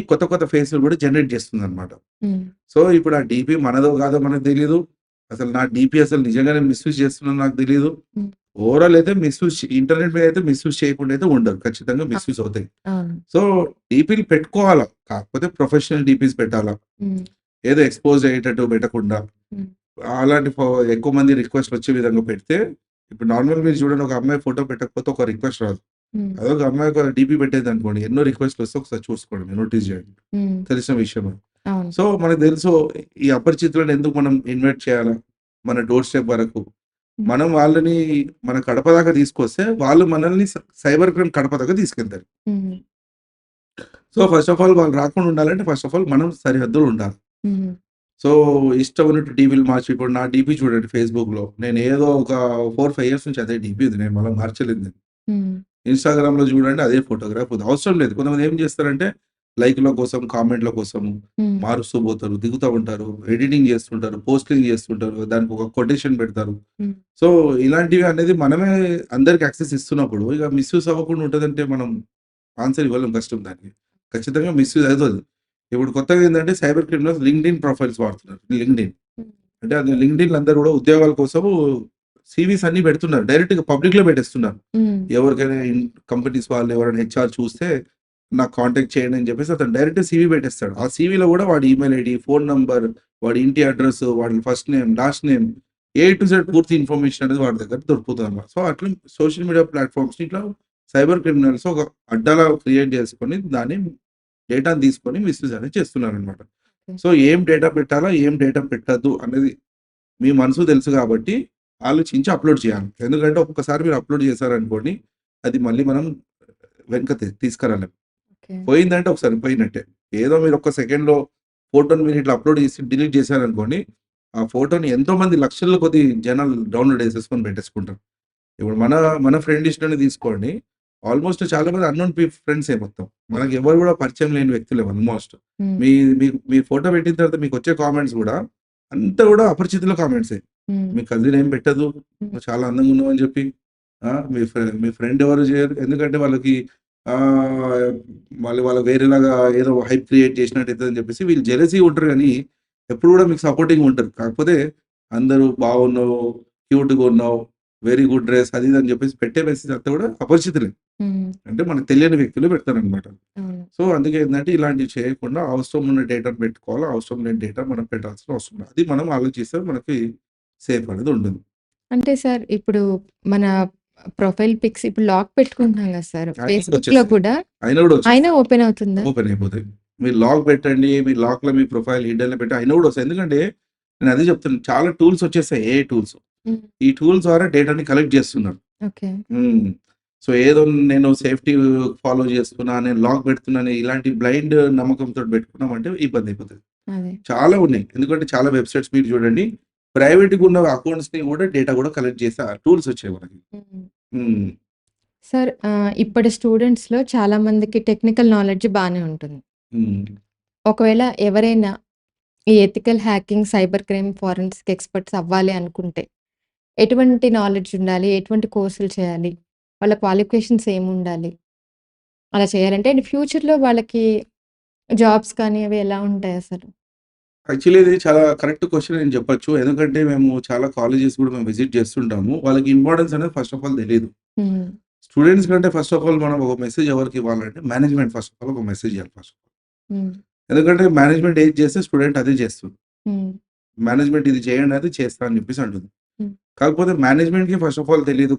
కొత్త కొత్త ఫేస్‌లు కూడా జనరేట్ చేస్తుందనమాట. హ్మ్. సో, ఇప్పుడు ఆ డీపీ మనదో కాదో మనకు తెలీదు. అసలు నా డీపీ అసలు నిజంగానే మిస్‌యూజ్ చేస్తున్నానో నాకు తెలీదు. హ్మ్. ఓవరాల్ అయితే ఇంటర్నెట్ మీద అయితే మిస్‌యూజ్ చేయకుండా అయితే ఉండరు. ఖచ్చితంగా మిస్‌యూజ్ అవుతాయి. అవును. సో, డీపీలు పెట్టుకోవాలా. కాకపోతే ప్రొఫెషనల్ డీపీస్ పెట్టాలా. హ్మ్. ఏదో ఎక్స్‌పోజ్ అయ్యేటట్టు పెట్టకుండా. హ్మ్. అలాంటి ఎక్కువ మంది రిక్వెస్ట్‌లు వచ్చే విధంగా పెడితే, ఇప్పుడు నార్మల్ మీరు చూడండి ఒక అమ్మాయి ఫోటో పెట్టకపోతే ఒక రిక్వెస్ట్ రాదు. హ్మ్. అదే ఒక అమ్మాయి ఒక డీపీ పెట్టేదనుకోండి ఎన్నో రిక్వెస్ట్‌లు వస్తే ఒకసారి చూసుకోండి. మీరు నోటీస్ చేయండి. హ్మ్. తెలిసిన విషయమే. అవును. సో, మనకు తెలుసు ఈ అపరిచితులను ఎందుకు మనం ఇన్వైట్ చేయాలా? మన డోర్ స్టెప్ వరకు. హ్మ్. మనం వాళ్ళని మన కడప దాకా తీసుకొస్తే, వాళ్ళు మనల్ని సైబర్ క్రైమ్ కడప దాకా తీసుకెళ్తారు. హ్మ్. సో, ఫస్ట్ ఆఫ్ ఆల్ వాళ్ళు రాకుండా ఉండాలంటే ఫస్ట్ ఆఫ్ ఆల్ మనం సరిహద్దులు ఉండాలి. హ్మ్. సో, ఇష్టం ఉన్నట్టు డీపీలు మార్చి ఇప్పుడు నా డీపీ చూడండి ఫేస్‌బుక్‌లో. నేను ఏదో ఒక 4, 5 ఇయర్స్ నుంచి అదే డీపీ ఉంది. నేను మళ్ళా మార్చలేదు నేను. హ్మ్. ఇన్‌స్టాగ్రామ్‌లో చూడండి అదే ఫోటోగ్రాఫ్ ఉంది. అవసరం లేదు. కొంతమంది ఏం చేస్తారంటే లైక్‌ల కోసం, కామెంట్‌ల కోసం హ్మ్. మారుస్తూ పోతారు. దిగుతా ఉంటారు. ఎడిటింగ్ చేస్తుంటారు. పోస్టింగ్ చేస్తుంటారు. దానికి ఒక కొటేషన్ పెడతారు. హ్మ్. సో, ఇలాంటివి అనేది మనమే అందరికి యాక్సెస్ ఇస్తున్నప్పుడు ఇక మిస్‌యూజ్ అవ్వకుండా ఉంటదంటే మనం ఆన్సర్ ఇవ్వలేం కష్టం దానికి. ఖచ్చితంగా మిస్‌యూజ్ అయితది. ఇప్పుడు కొత్తగా ఏందంటే సైబర్ క్రిమినల్స్ లింక్డ్ఇన్ ప్రొఫైల్స్ వాడుతున్నారు. లింక్డ్ఇన్. హ్మ్. అంటే అది లింక్డ్ఇన్‌లో అందరూ కూడా ఉద్యోగాల కోసము సీవీస్ అన్నీ పెడుతున్నారు. డైరెక్ట్‌గా పబ్లిక్‌లో పెట్టేస్తున్నారు. హ్మ్. ఎవరికైనా కంపెనీస్ వాళ్ళు ఎవరైనా హెచ్ఆర్ చూస్తే నాకు కాంటాక్ట్ చేయండి అని చెప్పేసి అతను డైరెక్ట్ సీవీ పెట్టేస్తాడు. ఆ సీవీలో కూడా వాడి ఈమెయిల్ ఐడీ, ఫోన్ నంబర్, వాడి ఇంటి అడ్రెస్, వాడి first name, last name to Z పూర్తి ఇన్ఫర్మేషన్ అనేది వాడి దగ్గర దొరుకుతుందన్నమాట. సో, అట్లా సోషల్ మీడియా ప్లాట్‌ఫార్మ్స్‌ని ఇట్లా సైబర్ క్రిమినల్స్ ఒక అడ్డాలా క్రియేట్ చేసుకొని దాన్ని డేటాను తీసుకొని మిస్‌యూజ్ అనేది చేస్తున్నారన్నమాట. ఓకే. సో, ఏం డేటా పెట్టాలా? ఏం డేటా పెట్టొద్దు అనేది మీ మనసుకు తెలుసు కాబట్టి ఆలోచించి అప్‌లోడ్ చేయాలి. ఎందుకంటే ఒక్కసారి మీరు అప్‌లోడ్ చేశారనుకోండి, అది మళ్ళీ మనం వెనక తీసుకురాలేం. ఓకే. పోయిందంటే ఒకసారి పోయినట్టే. ఏదో మీరు ఒక్క సెకండ్‌లో ఫోటోని మీరు ఇట్లా అప్‌లోడ్ చేసి డిలీట్ చేశారనుకోండి, ఆ ఫోటోని ఎంతోమంది లక్షల కొద్దీ జనాలు డౌన్‌లోడ్ చేసేసుకొని పెట్టేసుకుంటారు. ఇప్పుడు మన ఫ్రెండ్ లిస్ట్‌లోనే తీసుకోండి. ఆల్‌మోస్ట్ చాలా మంది అన్‌నోన్ ఫ్రెండ్సే మొత్తం. మనకు ఎవరు కూడా పరిచయం లేని వ్యక్తులే ఆల్‌మోస్ట్. హ్మ్. మీ మీ మీ ఫోటో పెట్టిన తర్వాత మీకొచ్చే కామెంట్స్ గూడా అంతా గూడా అపరిచితుల కామెంట్సే. హ్మ్. మీ కజిన్ ఏం పెట్టదు. హ్మ్. నువ్వు చాలా అందంగా ఉన్నావని చెప్పి. మీ ఫ్రెండ్ ఎవరు చేయరు. ఎందుకంటే వాళ్ళకి ఆహ్, మళ్ళీ వాళ్ళు వేరేలాగా ఏదో హైప్ క్రియేట్ చేసినట్టు అయితదని చెప్పేసి వీళ్ళు జెలసీగా ఉంటారు గానీ, ఎప్పుడు గూడా మీకు సపోర్టింగ్‌గా ఉంటారు. కాకపోతే అందరూ బాగున్నావు, క్యూట్‌గా ఉన్నావు, వెరీ గుడ్ డ్రెస్ అది ఇది అని చెప్పేసి పెట్టే మెసేజ్ అంతా గూడా అపరిచితులే. హ్మ్. అంటే మనకు తెలియని వ్యక్తులు పెడతారనమాట. అవును. సో, అందుకే ఏందంటే ఇలాంటివి చేయకుండా అవసరం ఉన్న డేటాను పెట్టుకోవాలి. అవసరం లేని డేటా మనం పెట్టాల్సిన అవసరం లేదు. అది మనం ఆలోచిస్తే మనకి సేఫ్ అనేది ఉంటుంది. అంటే సార్ ఇప్పుడు మన ప్రొఫైల్ పిక్స్ ఇప్పుడు లాక్ పెట్టుకుంటున్నాం కదా సార్. అయినా కూడా ఫేస్‌బుక్‌లో వచ్చేస్తాయి. కూడా అయినా కూడా అయినా వచ్చేస్తాయి. ఓపెన్ అవుతుందా? ఓపెన్ అయిపోతాయి. మీరు లాక్ పెట్టండి. మీరు లాక్‌లో మీ ప్రొఫైల్ హిడెన్‌లో పెట్టి అయినా కూడా వస్తాయి. ఎందుకంటే నేను అదే చెప్తున్నా. చాలా టూల్స్ వచ్చేసాయి. AI tools. హ్మ్. ఈ టూల్స్ ద్వారా డేటాని కలెక్ట్ చేస్తున్నారు. ఓకే. హ్మ్. సో, ఏదో నేను సేఫ్టీ ఫాలో చేస్తున్నా, నేను లాక్ పెడుతున్నాను ఇలాంటి బ్లైండ్ నమ్మకంతోటి పెట్టుకున్నామంటే ఇబ్బందయిపోతది. అదే. చాలా ఉన్నాయి. ఎందుకంటే చాలా వెబ్‌సైట్స్ మీరు చూడండి. ప్రైవేట్‌గా ఉన్న అకౌంట్స్‌ని కూడా డేటా కూడా కలెక్ట్ చేసే టూల్స్ వచ్చాయి మనకి. హ్మ్. హ్మ్. సార్ ఇప్పటి స్టూడెంట్స్‌లో చాలా మందికి టెక్నికల్ నాలెడ్జ్ బానే ఉంటుంది. హ్మ్. ఒకవేళ ఎవరైనా ఈ ethical hacking, cyber crime, forensic experts అవ్వాలి అనుకుంటే, ఎటువంటి నాలెడ్జ్ ఉండాలి? ఎటువంటి కోర్సులు చేయాలి? వాళ్ళ క్వాలిఫికేషన్స్ ఏముండాలి? అలా చేయాలంటే ఫ్యూచర్‌లో వాళ్ళకి జాబ్స్ కానీ అవి ఎలా ఉంటాయసలు? యాక్చువల్లీ ఇది చాలా కరెక్ట్ క్వెషన్ అని చెప్పొచ్చు. ఎందుకంటే మేము చాలా కాలేజెస్ కూడా మేము విజిట్ చేస్తుంటాము. వాళ్ళకి ఇంపార్టెన్స్ అనేది ఫస్ట్ ఆఫ్ ఆల్ తెలీదు. హ్మ్. స్టూడెంట్స్ కంటే ఫస్ట్ ఆఫ్ ఆల్ మనం ఒక మెసేజ్ ఎవరికి ఇవ్వాలంటే మేనేజ్‌మెంట్ ఫస్ట్ ఆఫ్ ఆల్ ఒక మెసేజ్ ఇయ్యాలి ఫస్ట్. హ్మ్. ఎందుకంటే మేనేజ్‌మెంట్ ఏది చేస్తే స్టూడెంట్ అదే చేస్తుంది. హ్మ్. మేనేజ్‌మెంట్ ఇది చేయండి అది చేస్తా అని చెప్పేసి అంటుంది. హ్మ్. కాకపోతే మేనేజ్‌మెంట్‌కి ఫస్ట్ ఆఫ్ ఆల్ తెలీదు.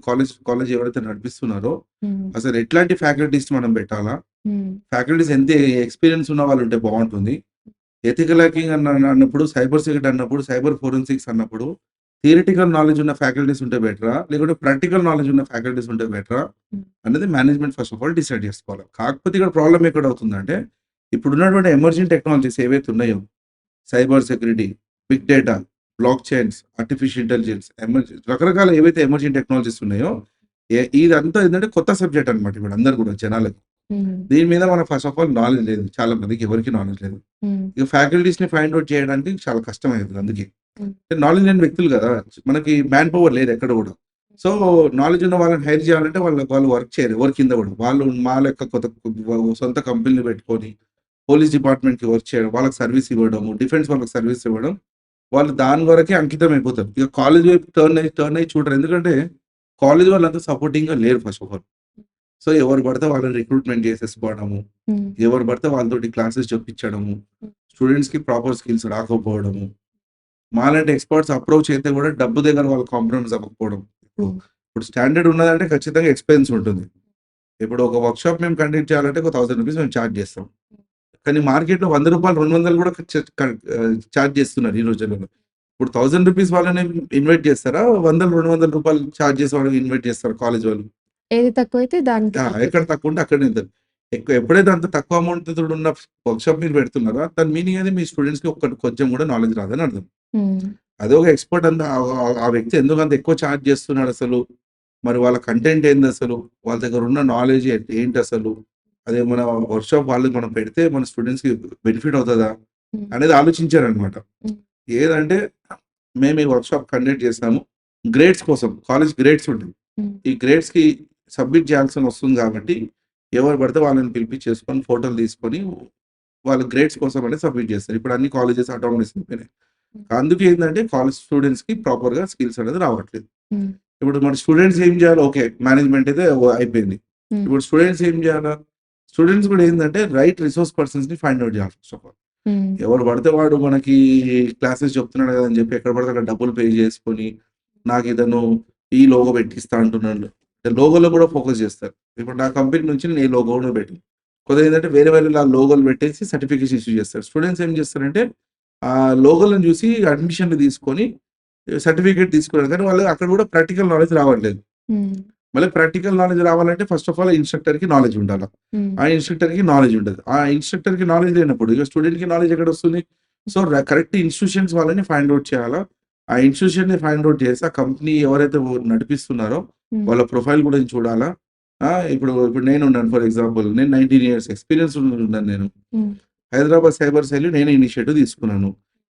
కాలేజ్ ఎవరైతే నడిపిస్తున్నారో హ్మ్. అసలు ఎట్లాంటి ఫ్యాకల్టీస్ మనం పెట్టాలా? హ్మ్. ఫ్యాకల్టీస్ ఎంత ఎక్స్‌పీరియన్స్ ఉన్న వాళ్ళు ఉంటే బావుంటుంది. ఎథికల్ హ్యాకింగ్ అన్నప్పుడు, సైబర్ సెక్యూరిటీ అన్నప్పుడు, సైబర్ ఫోరెన్సిక్స్ అన్నప్పుడు థియరిటికల్ నాలెడ్జ్ ఉన్న ఫ్యాకల్టీస్ ఉంటే బెటరా? లేకుంటే ప్రాక్టికల్ నాలెడ్జ్ ఉన్న ఫ్యాకల్టీస్ ఉంటే బెటరా? హ్మ్. అనేది management first of all decide చేసుకోవాలి. కాకపోతే ఇక్కడ ప్రాబ్లమ్ ఎక్కడవుతుందంటే, ఇప్పుడున్నటువంటి ఎమర్జింగ్ టెక్నాలజీస్ ఏవైతే ఉన్నాయో, cyber security, big data, blockchains, artificial intelligence, రకరకాల ఏవైతే ఎమర్జింగ్ టెక్నాలజీస్ ఉన్నాయో, ఇదంతా ఏంటంటే కొత్త సబ్జెక్ట్ అనమాట ఇప్పుడు అందరు కూడా జనాలకి. హ్మ్. దీని మీద మనకు ఫస్ట్ ఆఫ్ ఆల్ నాలెడ్జ్ లేదు. చాలా మందికి ఎవరికీ నాలెడ్జ్ లేదు. హ్మ్. ఇక ఫ్యాకల్టీస్‌ని ఫైండ్ ఔట్ చేయడానికి చాలా కష్టమైతది అందుకే. హ్మ్. నాలెడ్జ్ లేని వ్యక్తులు కదా! మనకి మ్యాన్ పవర్ లేదు ఎక్కడ కూడా. సో, నాలెడ్జ్ ఉన్న వాళ్ళని హైర్ చేయాలంటే వాళ్ళు వర్క్ చేయరు. ఎవరి కింద పడరు. వాళ్ళు మా లెక్క సొంత కంపెనీలు పెట్టుకొని, పోలీస్ డిపార్ట్‌మెంట్‌కి వర్క్ చేయడం, వాళ్ళకి సర్వీస్ ఇవ్వడము, డిఫెన్స్ వాళ్ళకి సర్వీస్ ఇవ్వడం, వాళ్ళు దాని వరకే అంకితం అయిపోతారు. ఇక కాలేజ్ వైపు టర్న్ అయ్యి చూడరు. ఎందుకంటే, కాలేజ్ వాళ్ళంతా సపోర్టింగ్‌గా లేరు ఫస్ట్ ఆఫ్ ఆల్. సో, ఎవరు పడితే వాళ్ళని రిక్రూట్‌మెంట్ చేసేసుకోవడము, హ్మ్. ఎవరు పడితే వాళ్ళతోటి క్లాసెస్ చెప్పించడము, హ్మ్. స్టూడెంట్స్‌కి ప్రాపర్ స్కిల్స్ రాకపోవడము, మాలాంటి ఎక్స్‌పర్ట్స్ అప్రోచ్ అయితే కూడా డబ్బు దగ్గర వాళ్ళు కాంప్రమైజ్ అవ్వకపోవడం. ఇప్పుడు హ్మ్. ఇప్పుడు స్టాండర్డ్ ఉన్నదంటే ఖచ్చితంగా ఎక్స్‌పెన్స్ ఉంటుంది. ఇప్పుడు ఒక వర్క్‌షాప్ మేము కండక్ట్ చేయాలంటే ఒక రూ. 1000 మేము చార్జ్ చేస్తాం. కానీ మార్కెట్‌లో రూ. 100, 200 కూడా చార్జ్ చేస్తున్నారు ఈ రోజులలో. ఇప్పుడు రూ. 1000 వాళ్ళని ఇన్వైట్ చేస్తారా? వందలు, రూ. 200 చార్జ్ చేసే వాళ్ళని ఇన్వైట్ చేస్తారా కాలేజ్ వాళ్ళు? ఏది తక్కువైతే దానికి తక్కువ. ఎక్కడ తక్కువ ఉంటే అక్కడనే ఇద్దాం. ఎప్పుడైతే అంత తక్కువ అమౌంట్ తోడున్న వర్క్‌షాప్ మీరు పెడుతున్నారో దాని మీనింగ్ అది మీ స్టూడెంట్స్‌కి కొంచెం కూడా నాలెడ్జ్ రాదని అర్థం. హ్మ్. అదే ఒక ఎక్స్‌పర్ట్ అంత ఆ వ్యక్తి ఎందుకంత ఎక్కువ చార్జ్ చేస్తున్నాడసలు? మరి వాళ్ళ కంటెంట్ ఏందసలు? వాళ్ళ దగ్గర ఉన్న నాలెడ్జ్ ఏంటసలు? అదేమన్నా వర్క్‌షాప్ వాళ్ళకి మనం పెడితే మన స్టూడెంట్స్‌కి బెనిఫిట్ అవుతదా? హ్మ్. అనేది ఆలోచించారనమాట. హ్మ్. ఏదంటే మేము ఈ వర్క్‌షాప్ కండక్ట్ చేసాము. గ్రేడ్స్ కోసం కాలేజ్ గ్రేడ్స్ ఉంటాయి. హ్మ్. ఈ గ్రేడ్స్‌కి సబ్మిట్ చేయాల్సిన వస్తుంది కాబట్టి ఎవరు పడితే వాళ్ళని పిలిపించేసుకొని ఫోటోలు తీసుకొని వాళ్ళ గ్రేడ్స్ కోసం అనేది సబ్మిట్ చేస్తారు. ఇప్పుడు అన్ని కాలేజెస్ అటానమస్ అయిపోయినాయి. హ్మ్. అందుకే ఏందంటే కాలేజ్ స్టూడెంట్స్‌కి ప్రాపర్‌గా స్కిల్స్ అనేది రావట్లేదు. హ్మ్. ఇప్పుడు మన స్టూడెంట్స్ ఏం చేయాలి? ఓకే. మేనేజ్‌మెంట్ అయితే అయిపోయింది. హ్మ్. ఇప్పుడు స్టూడెంట్స్ ఏం చేయాలా? స్టూడెంట్స్ కూడా ఏందంటే రైట్ రిసోర్స్ పర్సన్స్‌ని ఫైండ్ ఔట్ చేయాలి ఫస్ట్ ఆఫ్ ఆల్. హ్మ్. ఎవరు పడితే వాడు మనకి క్లాసెస్ చెప్తున్నాడు కదా అని చెప్పి ఎక్కడ పడితే అక్కడ డబ్బులు పే చేసుకొని, నాకితను ఈ లోగో పెట్టిస్తా అంటున్నాడు. లోగోలో కూడా ఫోకస్ చేస్తారు. ఇప్పుడు నా కంపెనీ నుంచి నేను ఈ లోగో కూడా పెట్టాను. కొందరు ఏందంటే వేరే వేరేలా లోగోలు పెట్టేసి సర్టిఫికేషన్ ఇష్యూ చేస్తారు. స్టూడెంట్స్ ఏం చేస్తారంటే ఆ లోగోలను చూసి అడ్మిషన్‌లు తీసుకొని సర్టిఫికేట్ తీసుకున్నారు. కానీ వాళ్ళు అక్కడ కూడా ప్రాక్టికల్ నాలెడ్జ్ రావట్లేదు. హ్మ్. మళ్ళీ ప్రాక్టికల్ నాలెడ్జ్ రావాలంటే ఫస్ట్ ఆఫ్ ఆల్ ఇన్‌స్ట్రక్టర్‌కి నాలెడ్జ్ ఉండాల. హ్మ్. ఆ ఇన్‌స్ట్రక్టర్‌కి నాలెడ్జ్ ఉండదు. ఆ ఇన్‌స్ట్రక్టర్‌కి నాలెడ్జ్ లేనప్పుడు ఇక స్టూడెంట్‌కి నాలెడ్జ్ ఎక్కడొస్తుంది? సో, కరెక్ట్ ఇన్‌స్టిట్యూషన్స్ వాళ్ళని ఫైండ్ ఔట్ చేయాలా. ఆ ఇన్‌స్టిట్యూషన్‌ని ఫైండ్ ఔట్ చేసి ఆ కంపెనీ ఎవరైతే నడిపిస్తున్నారో హ్మ్. వాళ్ళ ప్రొఫైల్ గురించి చూడాలా. ఇప్పుడు నేనున్నాను ఫర్ ఎగ్జాంపుల్ నేను 19 ఇయర్స్ ఎక్స్‌పీరియన్స్ ఉన్నాను నేను. హ్మ్. హైదరాబాద్ సైబర్ సెల్ నేనే ఇనిషియేటివ్ తీసుకున్నాను.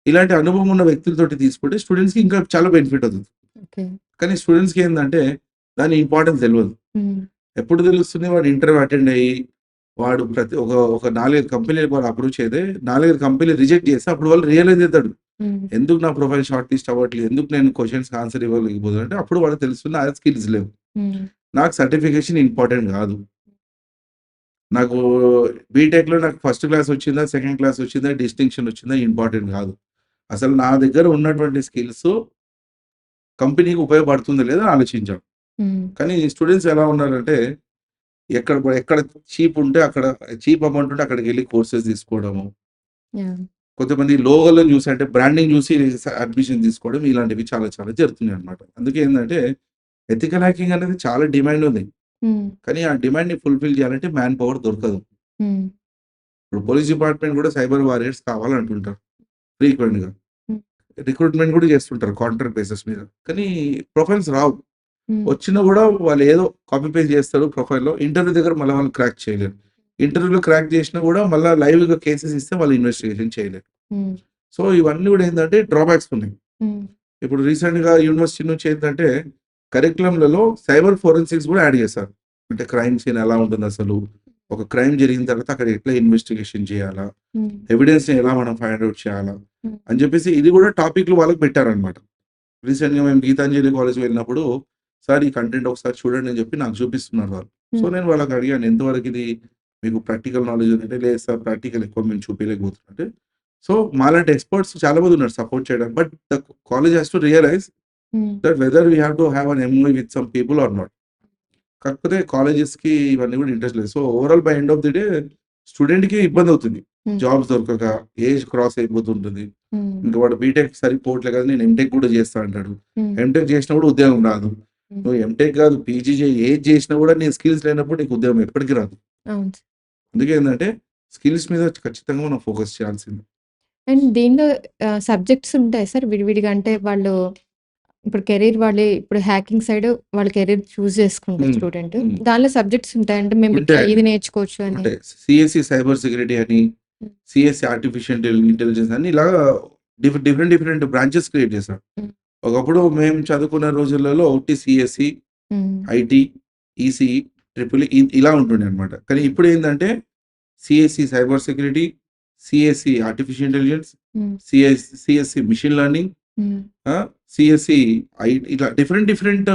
ఇలాంటి అనుభవం ఉన్న వ్యక్తులతోటి తీసుకుంటే స్టూడెంట్స్‌కి ఇంకా చాలా బెనిఫిట్ అవుతది. ఓకే. కానీ స్టూడెంట్స్‌కి ఏందంటే దాని ఇంపార్టెన్స్ తెలవదు. హ్మ్. ఎప్పుడు తెలుస్తుంది వాడు ఇంటర్వ్యూ అటెండ్ అయ్యి, వాడు ఒక 4, 5 కంపెనీలకు వాడు అప్రోచ్ అయితే 4, 5 కంపెనీలు రిజెక్ట్ చేస్తే అప్పుడు వాళ్ళు రియలైజ్ అయితాడు. హ్మ్. ఎందుకు నా ప్రొఫైల్ షార్ట్ లిస్ట్ అవ్వట్లేదు? ఎందుకు నేను క్వెషన్స్‌కి ఆన్సర్ ఇవ్వలేకపోతున్నాను అంటే అప్పుడు వాడికి తెలుస్తుంది నా స్కిల్స్ లేవు. హ్మ్. నాకు సర్టిఫికేషన్ ఇంపార్టెంట్ కాదు. నాకు బీటెక్‌లో నాకు ఫస్ట్ క్లాస్ వచ్చిందా? సెకండ్ క్లాస్ వచ్చిందా? డిస్టింక్షన్ వచ్చిందా? ఇంపార్టెంట్ కాదు. అసలు నా దగ్గర ఉన్నటువంటి స్కిల్స్ కంపెనీకి ఉపయోగపడుతుందా లేదా అని ఆలోచించాం. హ్మ్. కానీ స్టూడెంట్స్ ఎలా ఉన్నారంటే ఎక్కడ చీప్ ఉంటే అక్కడ చీప్ అమౌంట్ ఉంటే అక్కడికెళ్ళి కోర్సెస్ తీసుకోవడము. యాహ్! కొంతమంది లోగోలను చూసి అంటే బ్రాండింగ్ చూసి అడ్మిషన్ తీసుకోవడం ఇలాంటివి చాలా చాలా జరుగుతున్నాయన్నమాట. అందుకే ఏందంటే ఎథికల్ హ్యాకింగ్ అనేది చాలా డిమాండ్ ఉంది. హ్మ్. కానీ ఆ డిమాండ్‌ని ఫుల్‌ఫిల్ చేయాలంటే మ్యాన్ పవర్ దొరకదు. హ్మ్. ఇప్పుడు పోలీస్ డిపార్ట్‌మెంట్ కూడా సైబర్ వారియర్స్ కావాలంటుంటారు ఫ్రీక్వెంట్‌గా. హ్మ్. రిక్రూట్‌మెంట్ కూడా చేస్తుంటారు కాంట్రాక్ట్ బేసిస్ మీద. కానీ ప్రొఫైల్స్ రావు. హ్మ్. వచ్చినా గూడా వాళ్ళు ఏదో కాపీ పేస్ట్ చేస్తారు ప్రొఫైల్‌లో. ఇంటర్వ్యూ దగ్గర మళ్ళా వాళ్ళు క్రాక్ చేయలేరు. ఇంటర్వ్యూలో క్రాక్ చేసినా గూడా మళ్ళా లైవ్‌గా కేసెస్ ఇస్తే వాళ్ళు ఇన్వెస్టిగేషన్ చేయలేరు. హ్మ్. సో, ఇవన్నీ గూడా ఏందంటే డ్రాబ్యాక్స్ ఉన్నాయి. హ్మ్. ఇప్పుడు రీసెంట్‌గా యూనివర్సిటీ నుంచి ఏంటంటే కరిక్యులమ్‌లలో సైబర్ ఫోరెన్సిక్స్ గూడా యాడ్ చేశారు. అంటే క్రైమ్ సీన్ ఎలా ఉంటుందసలు? ఒక క్రైమ్ జరిగిన తర్వాత అక్కడ ఎట్లా ఇన్వెస్టిగేషన్ చేయాలా? హ్మ్. ఎవిడెన్స్‌ని ఎలా మనం ఫైండ్ ఔట్ చేయాలా? హ్మ్. అని చెప్పేసి ఇది గూడా టాపిక్‌లు వాళ్ళకి పెట్టారన్నమాట. రీసెంట్‌గా మేము గీతాంజలి కాలేజ్‌కి వెళ్ళినప్పుడు, సార్ ఈ కంటెంట్ ఒకసారి చూడండి అని చెప్పి నాకు చూపిస్తున్నారు వాళ్ళు. సో, హ్మ్. నేను వాళ్ళకి అడిగాను ఎంతవరకు ఇది మీకు ప్రాక్టికల్ నాలెడ్జ్ ఉందంటే, లేదు సార్ ప్రాక్టికల్ ఎక్కువ మేము చూపియలేకపోతున్నాం అంటే, సో, మాలాంటి ఎక్స్‌పర్ట్స్ చాలా మంది ఉన్నారు సపోర్ట్ చేయడానికి. But the college has to realise hmm. That whether we have to have an MOU with some people or not. కాకపోతే కాలేజెస్‌కి ఇవన్నీ కూడా ఇంట్రెస్ట్ లేదు. So, overall by end of the day స్టూడెంట్‌కి ఇబ్బందవుతుంది. హ్మ్. జాబ్స్ దొరకక, ఏజ్ క్రాస్ అయిపోతుంటుంది. హ్మ్. ఇంక వాడు బీటెక్ సరిపోవట్లే కదా! నేను ఎంటెక్ కూడా చేస్తా అంటాడు. హ్మ్. ఎంటెక్ చేసినా కూడా ఉద్యోగం రాదు. హ్మ్. నువ్వు ఎంటెక్ కాదు పీజీ చేయి, ఏది చేసినా కూడా నీ స్కిల్స్ లేనప్పుడు నీకు ఉద్యోగం ఎప్పటికి రాదు. అవును. అందుకే ఏందంటే స్కిల్స్ మీద ఖచ్చితంగా మనం ఫోకస్ చేయాల్సిందే. అండ్ దీనిలో సబ్జెక్ట్స్ ఉంటాయా సార్ విడివిడిగా? అంటే వాళ్ళు ఇప్పుడు కెరీర్ వాళ్ళే ఇప్పుడు హ్యాకింగ్ సైడ్ వాళ్ళ కెరీర్ చూజ్ చేసుకుంటారు హ్మ్. స్టూడెంట్. హ్మ్. దానిలో సబ్జెక్ట్స్ ఉంటాయి. అంటే మేము ఇట్లా ఉంటాయండి. ఇది నేర్చుకోవచ్చు అని. ఉంటాయి. సీఎస్‌సి సైబర్ సెక్యూరిటీ అని, హ్మ్. సీఎస్‌సి ఆర్టిఫిషియల్ ఇంటెలిజెన్స్ అని ఇలాగా డిఫరెంట్ బ్రాంచెస్ క్రియేట్ చేశారు. హ్మ్. ఒకప్పుడు మేము చదువుకున్న రోజులలో ఒకటి సీఎస్‌సి, హ్మ్. ఐటీ, ఈసీఈ, ట్రిపుల్ ఈ ఇలా ఉంటుండే అనమాట. కానీ ఇప్పుడేందంటే CSC cyber security, CSC artificial intelligence, hmm. CSC machine learning, hmm. CSC ఇట్లా డిఫరెంట్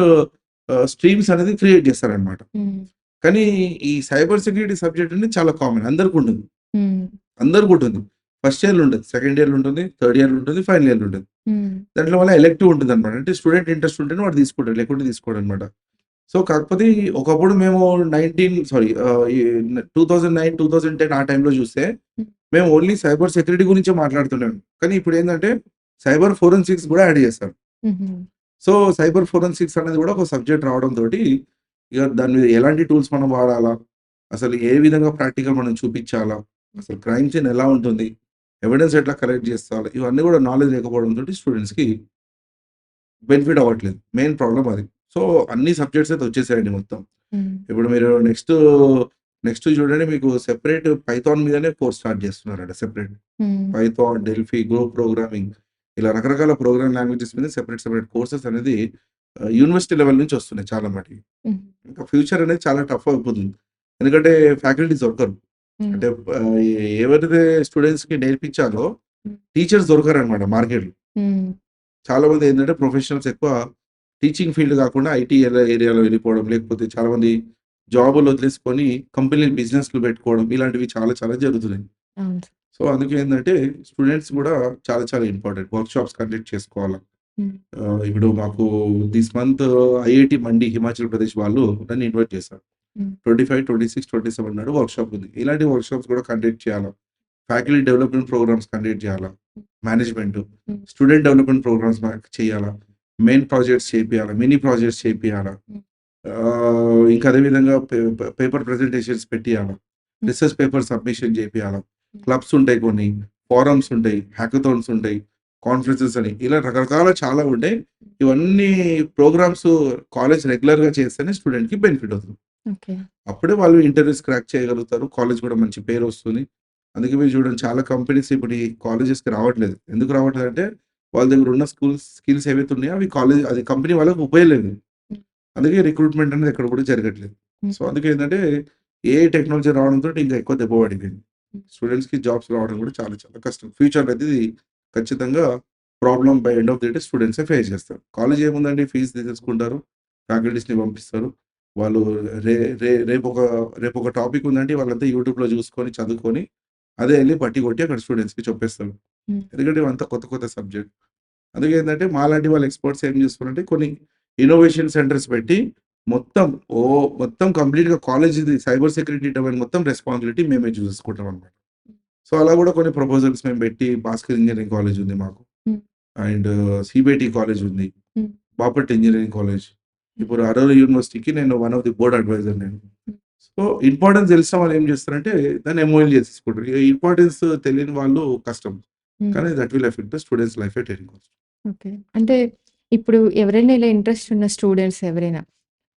స్ట్రీమ్స్ అనేది క్రియేట్ చేస్తారనమాట. హ్మ్. కానీ ఈ సైబర్ సెక్యూరిటీ సబ్జెక్ట్ అనేది చాలా కామన్ అందరికుంటుంది. హ్మ్. అందరికుంటుంది. ఫస్ట్ ఇయర్‌లో ఉండదు. సెకండ్ ఇయర్‌లో ఉంటుంది. థర్డ్ ఇయర్‌లో ఉంటుంది. ఫైనల్ ఇయర్‌లో ఉంటుంది. హ్మ్. దాంట్లో వల్ల ఎలెక్టివ్ ఉంటుందనమాట. అంటే స్టూడెంట్ ఇంట్రెస్ట్ ఉంటేనే వాడు తీసుకుంటాడు. లేకుంటే తీసుకోడనమాట. సో, కాకపోతే ఒకప్పుడు మేము 19 సారీ ఈ 2009, 2010 ఆ టైంలో చూస్తే హ్మ్. మేము ఓన్లీ సైబర్ సెక్యూరిటీ గురించే మాట్లాడుతున్నాం. కానీ ఇప్పుడేందంటే సైబర్ ఫోరెన్సిక్స్ గూడా యాడ్ చేశారు. హుహు. సో, సైబర్ ఫోరెన్సిక్స్ అనేది గూడా ఒక సబ్జెక్ట్ రావడంతోటి ఇగ దాని మీద ఎలాంటి టూల్స్ మనం వాడాలా? అసలు ఏ విధంగా ప్రాక్టికల్ మనం చూపిచ్చాలా? అసలు క్రైమ్ సీన్ ఎలా ఉంటుంది? ఎవిడెన్స్ ఎట్లా కలెక్ట్ చేస్తాలా? ఇవన్నీ గూడా నాలెడ్జ్ లేకపోవడంతోటి స్టూడెంట్స్‌కి బెనిఫిట్ అవ్వట్లేదు. మెయిన్ ప్రాబ్లమ్ అది. సో, అన్ని సబ్జెక్ట్స్ అయితే వచ్చేసాయండి మొత్తం. హ్మ్. ఇప్పుడు మీరు నెక్స్ట్ చూడండి మీకు సెపరేట్ పైథాన్ మీదనే కోర్స్ స్టార్ట్ చేస్తున్నారంట సెపరేట్. హ్మ్. పైథాన్, డెల్ఫీ, గో ప్రోగ్రామింగ్ ఇలా రకరకాల ప్రోగ్రామింగ్ లాంగ్వేజెస్ మీద సెపరేట్ కోర్సెస్ అనేది యూనివర్సిటీ లెవెల్ నుంచి వస్తున్నాయి చాలా మటికి. హ్మ్. ఇంకా ఫ్యూచర్ అనేది చాలా టఫ్ అయిపోతుంది. ఎందుకంటే ఫ్యాకల్టీస్ దొరకరు. హ్మ్. అంటే ఎవరైతే స్టూడెంట్స్‌కి నేర్పించాలో హ్మ్. టీచర్స్ దొరకరనమాట మార్కెట్‌లో. హ్మ్. చాలామంది ఏంటంటే ప్రొఫెషనల్స్ ఎక్కువ టీచింగ్ ఫీల్డ్ కాకుండా ఐటీ ఏరియాలో వెళ్ళిపోవడం, లేకపోతే చాలామంది జాబులు వదిలేసుకొని కంపెనీ బిజినెస్‌లు పెట్టుకోవడం ఇలాంటివి చాలా జరుగుతున్నాయి. అవును సార్. సో, అందుకే ఏందంటే స్టూడెంట్స్ గూడా చాలా ఇంపార్టెంట్. వర్క్‌షాప్స్ కండక్ట్ చేసుకోవాలా. హ్మ్. ఇప్పుడు మాకు దిస్ మంత్ ఐఐటీ మండి హిమాచల్ ప్రదేశ్ వాళ్ళు నన్ను ఇన్వైట్ చేశారు. హ్మ్. 25, 26, 27 నాడు వర్క్‌షాప్ ఉంది. ఇలాంటి వర్క్‌షాప్స్ కూడా కండక్ట్ చేయాలా. ఫ్యాకల్టీ డెవలప్‌మెంట్ ప్రోగ్రామ్స్ కండక్ట్ చేయాలా. Management, hmm. Student development programmes చేయాలా. మెయిన్ ప్రాజెక్ట్స్ చేపియాలా. మినీ ప్రాజెక్ట్స్ చేపియాలా. హ్మ్. ఇంకా అదే విధంగా పేపర్ ప్రెజెంటేషన్స్ పెట్టియాలా. హ్మ్. రిసర్చ్ పేపర్ సబ్మిషన్ చేపియాలా. హ్మ్. క్లబ్స్ ఉంటాయి కొన్ని. ఫోరమ్స్ ఉంటాయి. హ్యాకథాన్స్ ఉంటాయి. కాన్ఫరెన్సెస్ అని ఇలా రకరకాల చాలా ఉంటాయి. ఇవన్నీ ప్రోగ్రామ్స్ కాలేజ్ రెగ్యులర్‌గా చేస్తేనే స్టూడెంట్‌కి బెనిఫిట్ అవుతుంది. ఓకే. అప్పుడే వాళ్ళు ఇంటర్వ్యూస్ క్రాక్ చేయగలుగుతారు. కాలేజ్ కూడా మంచి పేరొస్తుంది. అందుకే మీరు చూడండి చాలా కంపెనీస్ ఇప్పుడు ఈ కాలేజెస్‌కి రావట్లేదు. ఎందుకు రావట్లేదంటే వాళ్ళ దగ్గర ఉన్న స్కిల్స్ ఏవైతే ఉన్నాయో అవి అది కంపెనీ వాళ్ళకి ఉపయోగలేదు. హ్మ్. అందుకే రిక్రూట్‌మెంట్ అనేది ఎక్కడ కూడా జరగట్లేదు. హ్మ్. సో, అందుకే ఏంటంటే ఏఐ టెక్నాలజీ రావడంతోటి ఇంకా ఎక్కువ దెబ్బ పడిపోయింది. హ్మ్. స్టూడెంట్స్‌కి జాబ్స్ రావడం కూడా చాలా కష్టం. ఫ్యూచర్‌లో అయితే ఇది ఖచ్చితంగా problem by end of the day స్టూడెంట్సే ఫేస్ చేస్తారు. కాలేజ్ ఏముందండి ఫీస్ తీసేసుకుంటారు. ఫ్యాకల్టీస్‌ని పంపిస్తారు. వాళ్ళు రే రే రేపొక రేపొక టాపిక్ ఉందంటే వాళ్ళంతా యూట్యూబ్‌లో చూసుకొని, చదువుకొని అదే ఎళ్లి పట్టి కొట్టి అక్కడ స్టూడెంట్స్‌కి చెప్పేస్తారు. హ్మ్. ఎందుకంటే ఇవంతా కొత్త సబ్జెక్ట్. అందుకే ఏందంటే మాలాంటి వాళ్ళ ఎక్స్‌పర్ట్స్ ఏం చేస్తున్నారంటే కొన్ని ఇన్నోవేషన్ సెంటర్స్ పెట్టి మొత్తం మొత్తం కంప్లీట్‌గా కాలేజ్‌ది సైబర్ సెక్యూరిటీ డొమైన్ మొత్తం రెస్పాన్సిబిలిటీ మేమే చూసేసుకుంటాం అన్నమాట. సో, అలా కూడా కొన్ని ప్రపోజల్స్ మేము పెట్టి భాస్కర్ ఇంజినీరింగ్ కాలేజ్ ఉంది మాకు. హ్మ్. అండ్ సీబీఐటీ కాలేజ్ ఉంది. హ్మ్. Bapatla engineering college. హ్మ్. ఇప్పుడు అరోరా యూనివర్సిటీకి నేను one of the board advisor నేను. హ్మ్. సో, ఇంపార్టెన్స్ తెలిసిన వాళ్ళు ఏం చేస్తారంటే దాన్ని ఎంఓఎల్ చేసేసుకుంటారు. ఇగ ఇంపార్టెన్స్ తెలియని వాళ్ళు కష్టం. హ్మ్. కానీ that will effect the students life at any cost. Okay. అంటే ఇప్పుడు ఎవరైనా ఇలా ఇంట్రెస్ట్ ఉన్న స్టూడెంట్స్ ఎవరైనా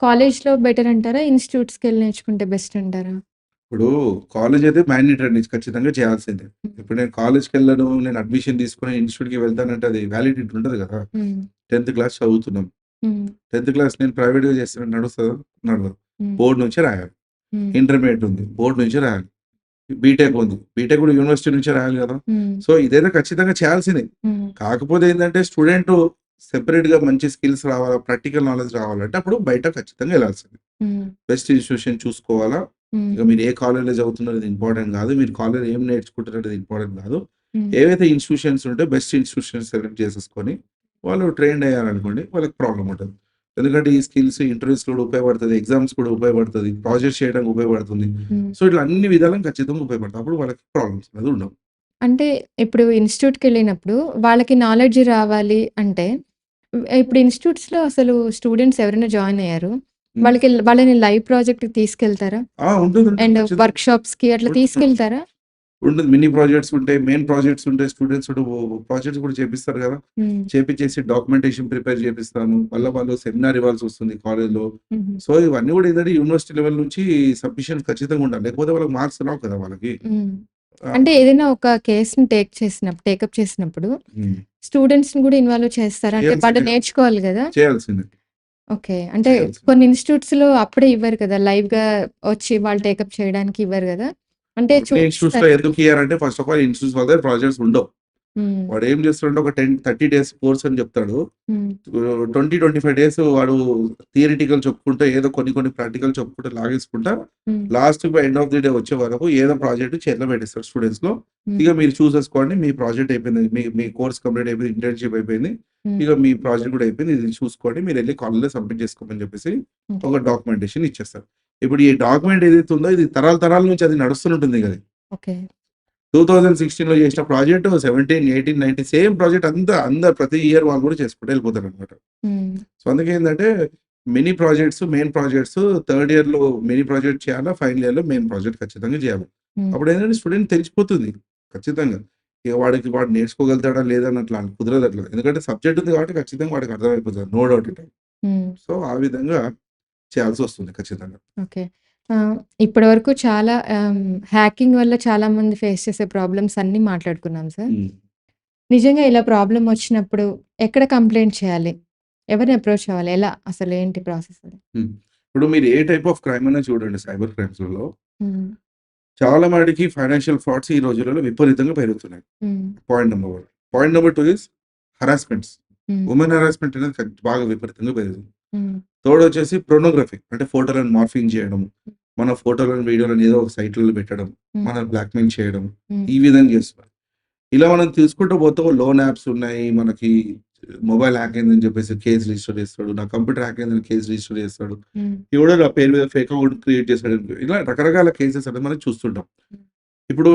కాలేజ్‌లో బెటర్ అంటారా? ఇన్‌స్టిట్యూట్స్‌కెళ్ళి నేర్చుకుంటే బెస్ట్ అంటారా? ఇప్పుడు కాలేజ్ అయితే మ్యాండేటరీ అండి. ఖచ్చితంగా చేయాల్సిందే. హ్మ్. ఇప్పుడు నేను కాలేజ్‌కెళ్ళను, నేను అడ్మిషన్ తీసుకొని ఇన్‌స్టిట్యూట్‌కి వెళ్తానంటే అది వ్యాలిడిటీ ఉండదు కదా! హ్మ్. 10థ్ క్లాస్ చదువుతున్నాం. హ్మ్. 10థ్ క్లాస్ నేను ప్రైవేట్‌గా చేస్తున్నా నడుస్తదా? నడవదు. హ్మ్. బోర్డ్ నుంచే రాయాలి. హ్మ్. ఇంటర్మీడియేట్ ఉంది. బోర్డ్ నుంచే రాయాలి. బీటెక్ ఉంది. బీటెక్ కూడా యూనివర్సిటీ నుంచే రాయాలి గదా! హ్మ్. సో, ఇదైతే ఖచ్చితంగా చేయాల్సిందే. హ్మ్. కాకపోతే ఏందంటే స్టూడెంటు సెపరేట్‌గా మంచి స్కిల్స్ రావాలా, ప్రాక్టికల్ నాలెడ్జ్ రావాలంటే అప్పుడు బయట ఖచ్చితంగా ఎళ్ళాల్సిందే. హ్మ్. బెస్ట్ ఇన్‌స్టిట్యూషన్ చూసుకోవాలా. హ్మ్. ఇక మీరు ఏ కాలేజ్‌లో చదువుతున్నారనేది ఇంపార్టెంట్ గాదు. మీరు కాలేజ్‌లో ఏం నేర్చుకుంటున్నారనేది ఇంపార్టెంట్ గాదు. హ్మ్. ఏవైతే ఇన్‌స్టిట్యూషన్స్ ఉంటే బెస్ట్ ఇన్‌స్టిట్యూషన్స్ సెలెక్ట్ చేసేసుకొని వాళ్ళు ట్రైన్డ్ అయ్యారనుకోండి వాళ్ళకి ప్రాబ్లమ్ ఉండదు. ఎందుకంటే ఈ స్కిల్స్ ఇంటర్వ్యూస్‌లో కూడా ఉపయోగపడతది. ఎగ్జామ్స్ కూడా ఉపయోగపడతది. ప్రాజెక్ట్స్ చేయడానికి ఉపయోగపడుతుంది. హ్మ్. సో, ఇట్లా అన్ని విధాలుగా ఖచ్చితంగా ఉపయోగపడతాయి. అప్పుడు వాళ్ళకి ప్రాబ్లమ్స్ అనేది ఉండవు. అంటే ఇప్పుడు ఇన్‌స్టిట్యూట్‌కెళ్ళినప్పుడు వాళ్ళకి నాలెడ్జ్ రావాలి అంటే ఇప్పుడు ఇన్‌స్టిట్యూట్స్‌లో అసలు స్టూడెంట్స్ ఎవరైనా జాయిన్ అయ్యారు. హ్మ్. వాళ్ళని లైవ్ ప్రాజెక్ట్‌కి తీసుకెళ్తారా? ఉంటుంది. అండ్ ఖచ్చితంగా. వర్క్‌షాప్స్‌కి అట్లా ఉంటుంది. తీసుకెళ్తారా? ఉంటుంది. మినీ ప్రాజెక్ట్స్ ఉంటాయి. మెయిన్ ప్రాజెక్ట్స్ ఉంటాయి. స్టూడెంట్స్ ప్రాజెక్ట్స్ కూడా చేపిస్తారు కదా! హ్మ్. చేపిచ్చేసి డాక్యుమెంటేషన్ ప్రిపేర్ చేపిస్తాను. మళ్ళా వాళ్ళు సెమినార్ ఇవ్వాల్సొస్తుంది కాలేజ్‌లో. హుహు. సో, ఇవన్నీ కూడా ఏంటంటే యూనివర్సిటీ లెవెల్ నుంచి సబ్మిషన్ ఖచ్చితంగా ఉండాలి. లేకపోతే వాళ్ళకి మార్క్స్ రావు కదా వాళ్ళకి. హ్మ్. ఆహ్, అంటే ఏదైనా ఒక కేస్‌ని టేకప్ చేసినప్పుడు హ్మ్. స్టూడెంట్స్‌ని కూడా ఇన్వాల్వ్ చేస్తారా? అంటే వాళ్ళు చేయాల్సిందే. నేర్చుకోవాలి గదా! చేయాల్సిందే. ఓకే. అంటే చేయాల్సిందే. కొన్ని ఇన్‌స్టిట్యూట్స్‌లో అప్పుడే ఇవ్వరు కదా! లైవ్‌గా వచ్చి వాళ్ళు టేకప్ చేయడానికి ఇవ్వరు గదా! అంటే కొన్ని ఇన్‌స్టిట్యూట్స్‌లో చూపిస్తారు. ఎందుకు ఇయ్యరంటే ఫస్ట్ ఆఫ్ ఆల్ ఇన్‌స్టిట్యూట్స్ వాళ్ళ దగ్గర ప్రాజెక్ట్స్ ఉండవు. హ్మ్. వాడేం చేస్తాడంటే ఒక 30 డేస్ కోర్స్ అని చెప్తాడు. హ్మ్. 25 డేస్ వాడు థియరిటికల్ చెప్పుకుంటా ఏదో కొన్ని ప్రాక్టికల్ చెప్పుకుంటా లాగేసుకుంటా హ్మ్. లాస్ట్‌కి ఎండ్ ఆఫ్ ది డే వచ్చే వరకు ఏదో ప్రాజెక్ట్ చేతిలో పెట్టేస్తాడు స్టూడెంట్స్‌లో. హ్మ్. ఇక మీరు చూసేసుకోండి. మీ ప్రాజెక్ట్ అయిపోయింది. మీ కోర్స్ కంప్లీట్ అయిపోయింది. ఇంటర్న్‌షిప్ అయిపోయింది. హ్మ్. ఇక మీ ప్రాజెక్ట్ కూడా అయిపోయింది. ఇది చూసుకోండి. మీరెళ్లి కాలేజ్‌లో సబ్మిట్ చేసుకోమని చెప్పేసి ఓకే. ఒక డాక్యుమెంటేషన్ ఇచ్చేస్తారు. ఇప్పుడు ఈ డాక్యుమెంట్ ఏదైతే ఉందో ఇది తరాల తరాల నుంచి అది నడుస్తూనే ఉంటుంది కదా! ఓకే. 2016లో చేసిన ప్రాజెక్ట్ 17, 18, 19 సేమ్ ప్రాజెక్ట్ అంతా అందరు ప్రతి ఇయర్ వాళ్ళు కూడా చేసుకుంటూ వెళ్ళిపోతారనమాట. హ్మ్. సో, అందుకే ఏందంటే mini projects, main projects third ఇయర్‌లో మినీ ప్రాజెక్ట్ చేయాలా, ఫైనల్ ఇయర్‌లో మెయిన్ ప్రాజెక్ట్ ఖచ్చితంగా చేయాలి. హ్మ్. అప్పుడేంటంటే స్టూడెంట్ తెలిసిపోతుంది ఖచ్చితంగా. ఇక వాడు నేర్చుకోగలుగుతాడా లేదా అని అట్లా కుదరదు అట్లా. ఎందుకంటే సబ్జెక్ట్ ఉంది కాబట్టి ఖచ్చితంగా వాడికి అర్థమైపోతది. No doubt it. Hmm. So, ఆ విధంగా చేయాల్సొస్తుంది ఖచ్చితంగా. ఓకే. ఇప్పటివరకు చాలా హ్యాకింగ్ వల్ల చాలామంది ఫేస్ చేసే ప్రాబ్లమ్స్ అన్నీ మాట్లాడుకున్నాం సార్. హ్మ్. నిజంగా ఇలా ప్రాబ్లమ్ వచ్చినప్పుడు ఎక్కడ కంప్లెయింట్ చేయాలి? ఎవరిని అప్రోచ్ అవ్వాలి? ఎలా? అసలు ఏంటి ప్రాసెస్ అది? హ్మ్. ఇప్పుడు మీరు ఏ టైప్ ఆఫ్ క్రైమ్ అయినా చూడండి సైబర్ క్రైమ్స్‌లలో హ్మ్. చాలా మటికి ఫైనాన్షియల్ ఫ్రాడ్స్ ఈ రోజులలో విపరీతంగా పెరుగుతున్నాయి. హ్మ్. Point number 1. Point number 2 is harassments. హ్మ్. వుమెన్ హరాస్మెంట్ అనేది బాగా విపరీతంగా పెరిగింది. హ్మ్. థర్డొచ్చేసి పోర్నోగ్రఫీ అంటే ఫోటోలను మార్ఫింగ్ చేయడం. మన ఫోటోలను, వీడియోలను ఏదో ఒక సైట్‌లలో పెట్టడం. హ్మ్. మనల్ని బ్లాక్‌మెయిల్ చేయడం. హ్మ్. ఈ విధంగా చేస్తున్నారు. ఇలా మనం తీసుకుంటూ పోతే లోన్ యాప్స్ ఉన్నాయి. మనకి మొబైల్ హ్యాక్ అయిందని చెప్పేసి కేస్ రిజిస్టర్ చేస్తాడు. నా కంప్యూటర్ హ్యాక్ అయిందని కేస్ రిజిస్టర్ చేస్తాడు. హ్మ్. ఎవడో నా పేరు మీద ఫేక్ అకౌంట్ క్రియేట్ చేసాడు. ఇలా రకరకాల కేసెస్ అనేది మనం చూస్తుంటాం. ఇప్పుడు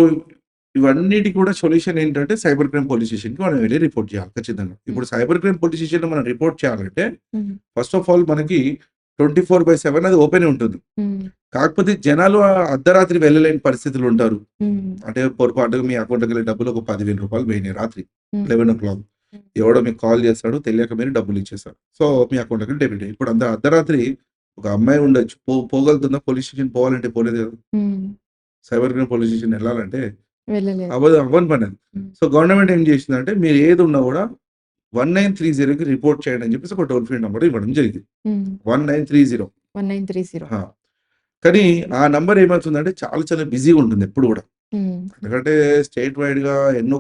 ఇవన్నిటికి కూడా సొల్యూషన్ ఏంటంటే సైబర్ క్రైమ్ పోలీస్ స్టేషన్‌కి మనం వెళ్లి రిపోర్ట్ చేయాలి ఖచ్చితంగా. హ్మ్. ఇప్పుడు సైబర్ క్రైమ్ పోలీస్ స్టేషన్‌లో మనం రిపోర్ట్ చేయాలంటే హ్మ్. ఫస్ట్ ఆఫ్ ఆల్ మనకి 24/7 అది ఓపెనే ఉంటుంది. హ్మ్. కాకపోతే జనాలు అర్ధరాత్రి వెళ్ళలేని పరిస్థితులు ఉంటారు. హ్మ్. అంటే పొరపాటుగా మీ అకౌంట్‌లోకెళ్ళి డబ్బులు ఒక 10,000 పోయినాయి రాత్రి హ్మ్. 11:00 హ్మ్. ఎవడో మీకు కాల్ చేస్తాడు. తెలియక మీరు డబ్బులు ఇచ్చేసారు. సో, మీ అకౌంట్‌లోకి డెబిట్ అయ్యాయి. ఇప్పుడు అంత అర్ధరాత్రి ఒక అమ్మాయి ఉండొచ్చు. పోగలుగుతుందా పోలీస్ స్టేషన్ పోవాలంటే పోలేదు కదా! హ్మ్. సైబర్ క్రైమ్ పోలీస్ స్టేషన్ ఎళ్ళాలంటే వెళ్ళలేదు. అవ్వని పనది. హ్మ్. సో, గవర్నమెంట్ ఏం చేసిందంటే మీరు ఏదున్నా గూడా 1930కి రిపోర్ట్ చేయండి అని చెప్పేసి ఒక టోల్ ఫ్రీ నంబర్ ఇవ్వడం జరిగింది. హ్మ్. 1930. 1930. ఆ! కానీ ఆ నంబర్ ఏమవుతుందంటే చాలా బిజీగా ఉంటుంది ఎప్పుడు గూడా. హ్మ్. ఎందుకంటే స్టేట్ వైడ్‌గా ఎన్ని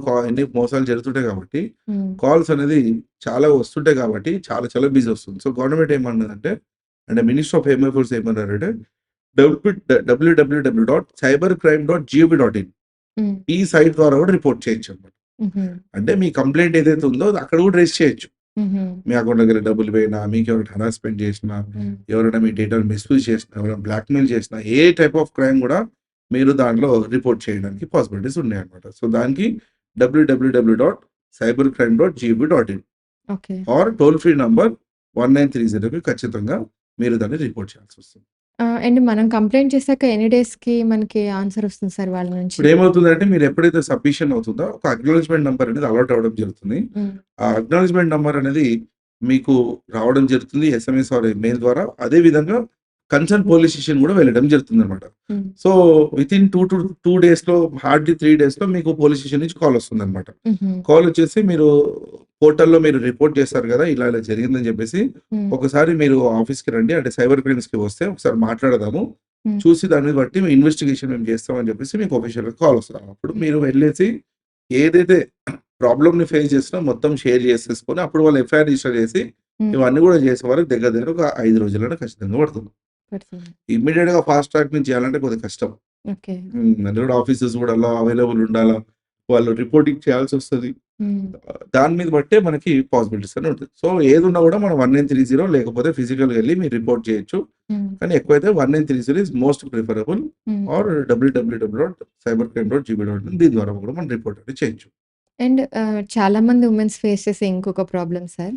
మోసాలు జరుగుతుంటాయి కాబట్టి హ్మ్. కాల్స్ అనేది చాలా వస్తుంటాయి కాబట్టి చాలా బిజీ వస్తుంది. సో, గవర్నమెంట్ ఏమన్నదంటే అంటే మినిస్ట్రీ ఆఫ్ హోమ్ అఫైర్స్ ఏమన్నారంటే www.cybercrime.gov.in హ్మ్. ఈ సైట్ ద్వారా కూడా రిపోర్ట్ చేయొచ్చన్నమాట. హుహు. అంటే మీ కంప్లెయింట్ ఏదైతే ఉందో అక్కడ కూడా రైజ్ చేయొచ్చు. హుహు. మీ అకౌంట్‌లోకెళ్ళి డబ్బులు పోయినా, మీకెవరైనా హరాస్మెంట్ చేసినా, హ్మ్. ఎవరైనా మీ డేటాను మిస్‌యూజ్ చేసినా, ఎవరైనా బ్లాక్‌మెయిల్ చేసినా, ఏ టైప్ ఆఫ్ క్రైమ్ కూడా మీరు దాంట్లో రిపోర్ట్ చేయడానికి పాసిబిలిటీస్ ఉన్నాయన్నమాట. సో, దానికి www.cybercrime.gov.in okay. Or toll free number 1930కి ఖచ్చితంగా మీరు దాన్ని రిపోర్ట్ చేయాల్సొస్తుంది. అండ్ మనం కంప్లెయింట్ చేసాక ఎన్ని డేస్‌కి మనకి ఆన్సర్ వస్తుంది సార్ వాళ్ళ నుంచి? ఇప్పుడేమవుతుందంటే మీరు ఎప్పుడైతే సబ్మిషన్ అవుతుందో ఒక అక్నాలెడ్జ్‌మెంట్ నంబర్ అనేది అలర్ట్ అవ్వడం జరుగుతుంది. హ్మ్. ఆ అక్నాలెడ్జ్‌మెంట్ నంబర్ అనేది మీకు రావడం జరుగుతుంది. ఎస్ఎంఎస్ ఆర్ మెయిల్ ద్వారా. అదే విధంగా కన్సర్న్ పోలీస్ స్టేషన్ కూడా వెళ్ళడం జరుగుతుందన్నమాట. హ్మ్. సో, వితిన్ 2 డేస్‌లో హార్డ్‌లీ 3 డేస్‌లో మీకు పోలీస్ స్టేషన్ నుంచి కాల్ వస్తుందన్నమాట. హుహు. కాల్ వచ్చేసి మీరు పోర్టల్‌లో మీరు రిపోర్ట్ చేస్తారు కదా! ఇలా జరిగిందని చెప్పేసి హ్మ్. ఒకసారి మీరు ఆఫీస్‌కి రండి. అంటే సైబర్ క్రైమ్స్‌కి వస్తే ఒకసారి మాట్లాడదాము. హ్మ్. చూసి దాన్ని బట్టి ఇన్వెస్టిగేషన్ మేము చేస్తామని చెప్పేసి మీకు ఆఫీషియల్‌గా కాల్ వస్తది. అప్పుడు మీరు వెళ్ళేసి ఏదైతే ప్రాబ్లమ్‌ని ఫేస్ చేసినా మొత్తం షేర్ చేసేసుకొని అప్పుడు వాళ్ళు ఎఫ్ఐఆర్ రిజిస్టర్ చేసి హ్మ్. ఇవన్నీ కూడా చేసే వరకు దగ్గర ఒక 5 రోజులైనా ఖచ్చితంగా పడుతుంది. పడుతుంది. ఇమ్మీడియేట్‌గా ఫాస్ట్ ట్రాక్ నుంచి చేయాలంటే కొద్దిగా కష్టం. ఓకే. అది కూడా ఆఫీసర్స్ కూడా అలా అవైలబుల్ ఉండాలా. వాళ్ళు రిపోర్టింగ్ చేయాల్సొస్తది. హ్మ్. దాని మీద బట్టే మనకి పాసిబిలిటీస్ అని ఉంటది. సో, ఏదున్నా కూడా మనం 1930 లేకపోతే ఫిజికల్‌గా ఎళ్లి మీరు రిపోర్ట్ చేయొచ్చు. హ్మ్. కానీ ఎక్కువైతే 1930 ఈస్ మోస్ట్ ప్రిఫరబుల్ హ్మ్. ఆర్ www.cybercrime.gov.in దీని ద్వారా కూడా మనం రిపోర్ట్ అనేది చేయొచ్చు. అండ్ చాలామంది వుమెన్స్ ఫేస్ చేసే ఇంకొక ప్రాబ్లమ్ సార్.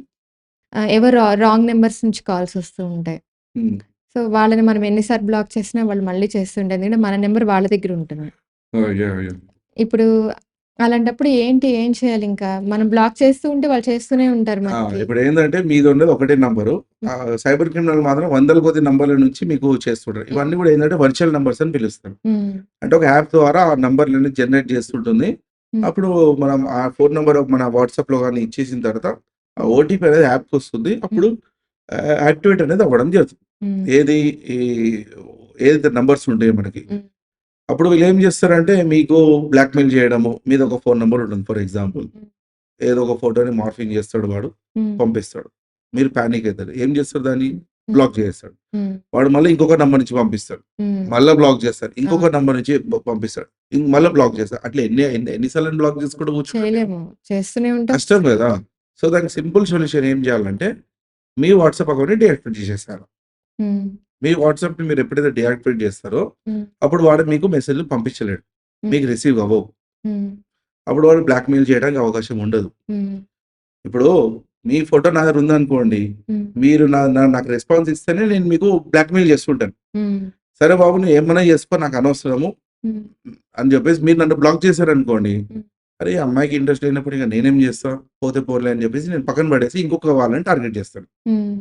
ఎవరో రాంగ్ నంబర్స్ నుంచి కాల్స్ వస్తూ ఉంటాయి. హ్మ్. సో, వాళ్ళని మనం ఎన్ని సార్లు బ్లాక్ చేసినా వాళ్ళు మళ్ళీ చేస్తుంటారు. ఎందుకంటే మన నంబర్ వాళ్ళ దగ్గర ఉంటుంది. యాహ్! ఇప్పుడు అలాంటప్పుడు ఏం చేయాలింకా? మనం బ్లాక్ చేస్తూ ఉంటే వాళ్ళు చేస్తూనే ఉంటారు మనకి. ఇప్పుడేందంటే మీదున్నది ఒకటే నంబరు. హ్మ్. సైబర్ క్రిమినల్ మాత్రం వందల కొద్ది నంబర్ల నుంచి మీకు చేస్తుంటారు. హ్మ్. ఇవన్నీ గూడా ఏందంటే వర్చువల్ నంబర్స్ అని పిలుస్తారు. హ్మ్. అంటే ఒక యాప్ ద్వారా ఆ నంబర్‌లన్నీ జనరేట్ చేస్తుంటుంది. హ్మ్. అప్పుడు మనం ఆ ఫోను నంబర్ మన వాట్సాప్‌లో గాని ఇచ్చేసిన తర్వాత ఆ హ్మ్. ఓటీపీ అనేది యాప్‌కొస్తుంది. అప్పుడు హ్మ్. యాక్టివేట్ అనేది అవ్వడం జరుగుతుంది. హ్మ్. ఏది ఈ ఏదైతే నంబర్స్ ఉంటాయో మనకి. హ్మ్. అప్పుడు వీళ్ళేం చేస్తారంటే మీకు బ్లాక్‌మెయిల్ చేయడము. మీదొక ఫోను నంబర్ ఉంటుంది ఫర్ ఎగ్జాంపుల్. హ్మ్. ఏదో ఒక ఫోటోని మార్ఫింగ్ చేస్తాడు వాడు. హ్మ్. పంపిస్తాడు. మీరు పానిక్ అయితారు. ఏం చేస్తారు దాన్ని? హ్మ్. బ్లాక్ చేసేస్తాడు. హ్మ్. వాడు మళ్ళీ ఇంకొక నంబర్ నుంచి పంపిస్తాడు. హ్మ్. మళ్ళా బ్లాక్ చేస్తాడు. ఇంకొక అవును. నంబర్ నుంచి పంపిస్తాడు. మళ్ళా బ్లాక్ చేస్తాడు. అట్లా ఎన్ని ఎన్ని ఎన్ని సార్లని బ్లాక్ చేసుకుంటూ కూర్చుంటారు మీరు? చేయలేము. చేస్తూనే ఉంటాం. కష్టం గదా! సో, దానికి సింపుల్ సొల్యూషన్ ఏం చేయాలంటే, మీ వాట్సాప్ అకౌంట్‌ని డీయాక్టివేట్ చేసేసేయాలి. హ్మ్. మీ వాట్సాప్‌ని మీరు ఎప్పుడైతే డీయాక్టివేట్ చేస్తారో, హ్మ్. అప్పుడు వాడు మీకు మెసేజ్‌లు పంపించలేడు. హ్మ్. మీకు రిసీవ్ అవ్వవు. హ్మ్. అప్పుడు వాడు బ్లాక్‌మెయిల్ చేయడానికి అవకాశం ఉండదు. హ్మ్. ఇప్పుడు మీ ఫోటో నా దగ్గర ఉందనుకోండి. హ్మ్. మీరు నాకు రెస్పాన్స్ ఇస్తేనే నేను మీకు బ్లాక్‌మెయిల్ చేస్తుంటాను. హ్మ్. సరే బాబు నువ్వు ఏమన్నా చేసుకో నాకు అనవసరము హ్మ్. అని చెప్పేసి మీరు నన్ను బ్లాక్ చేశారనుకోండి. హ్మ్. అరే! ఈ అమ్మాయికి ఇంట్రెస్ట్ లేనప్పుడు ఇక నేనేం చేస్తా? పోతే పోన్లే అని చెప్పేసి నేను పక్కన పడేసి ఇంకొక వాళ్ళని టార్గెట్ చేస్తాను. హ్మ్.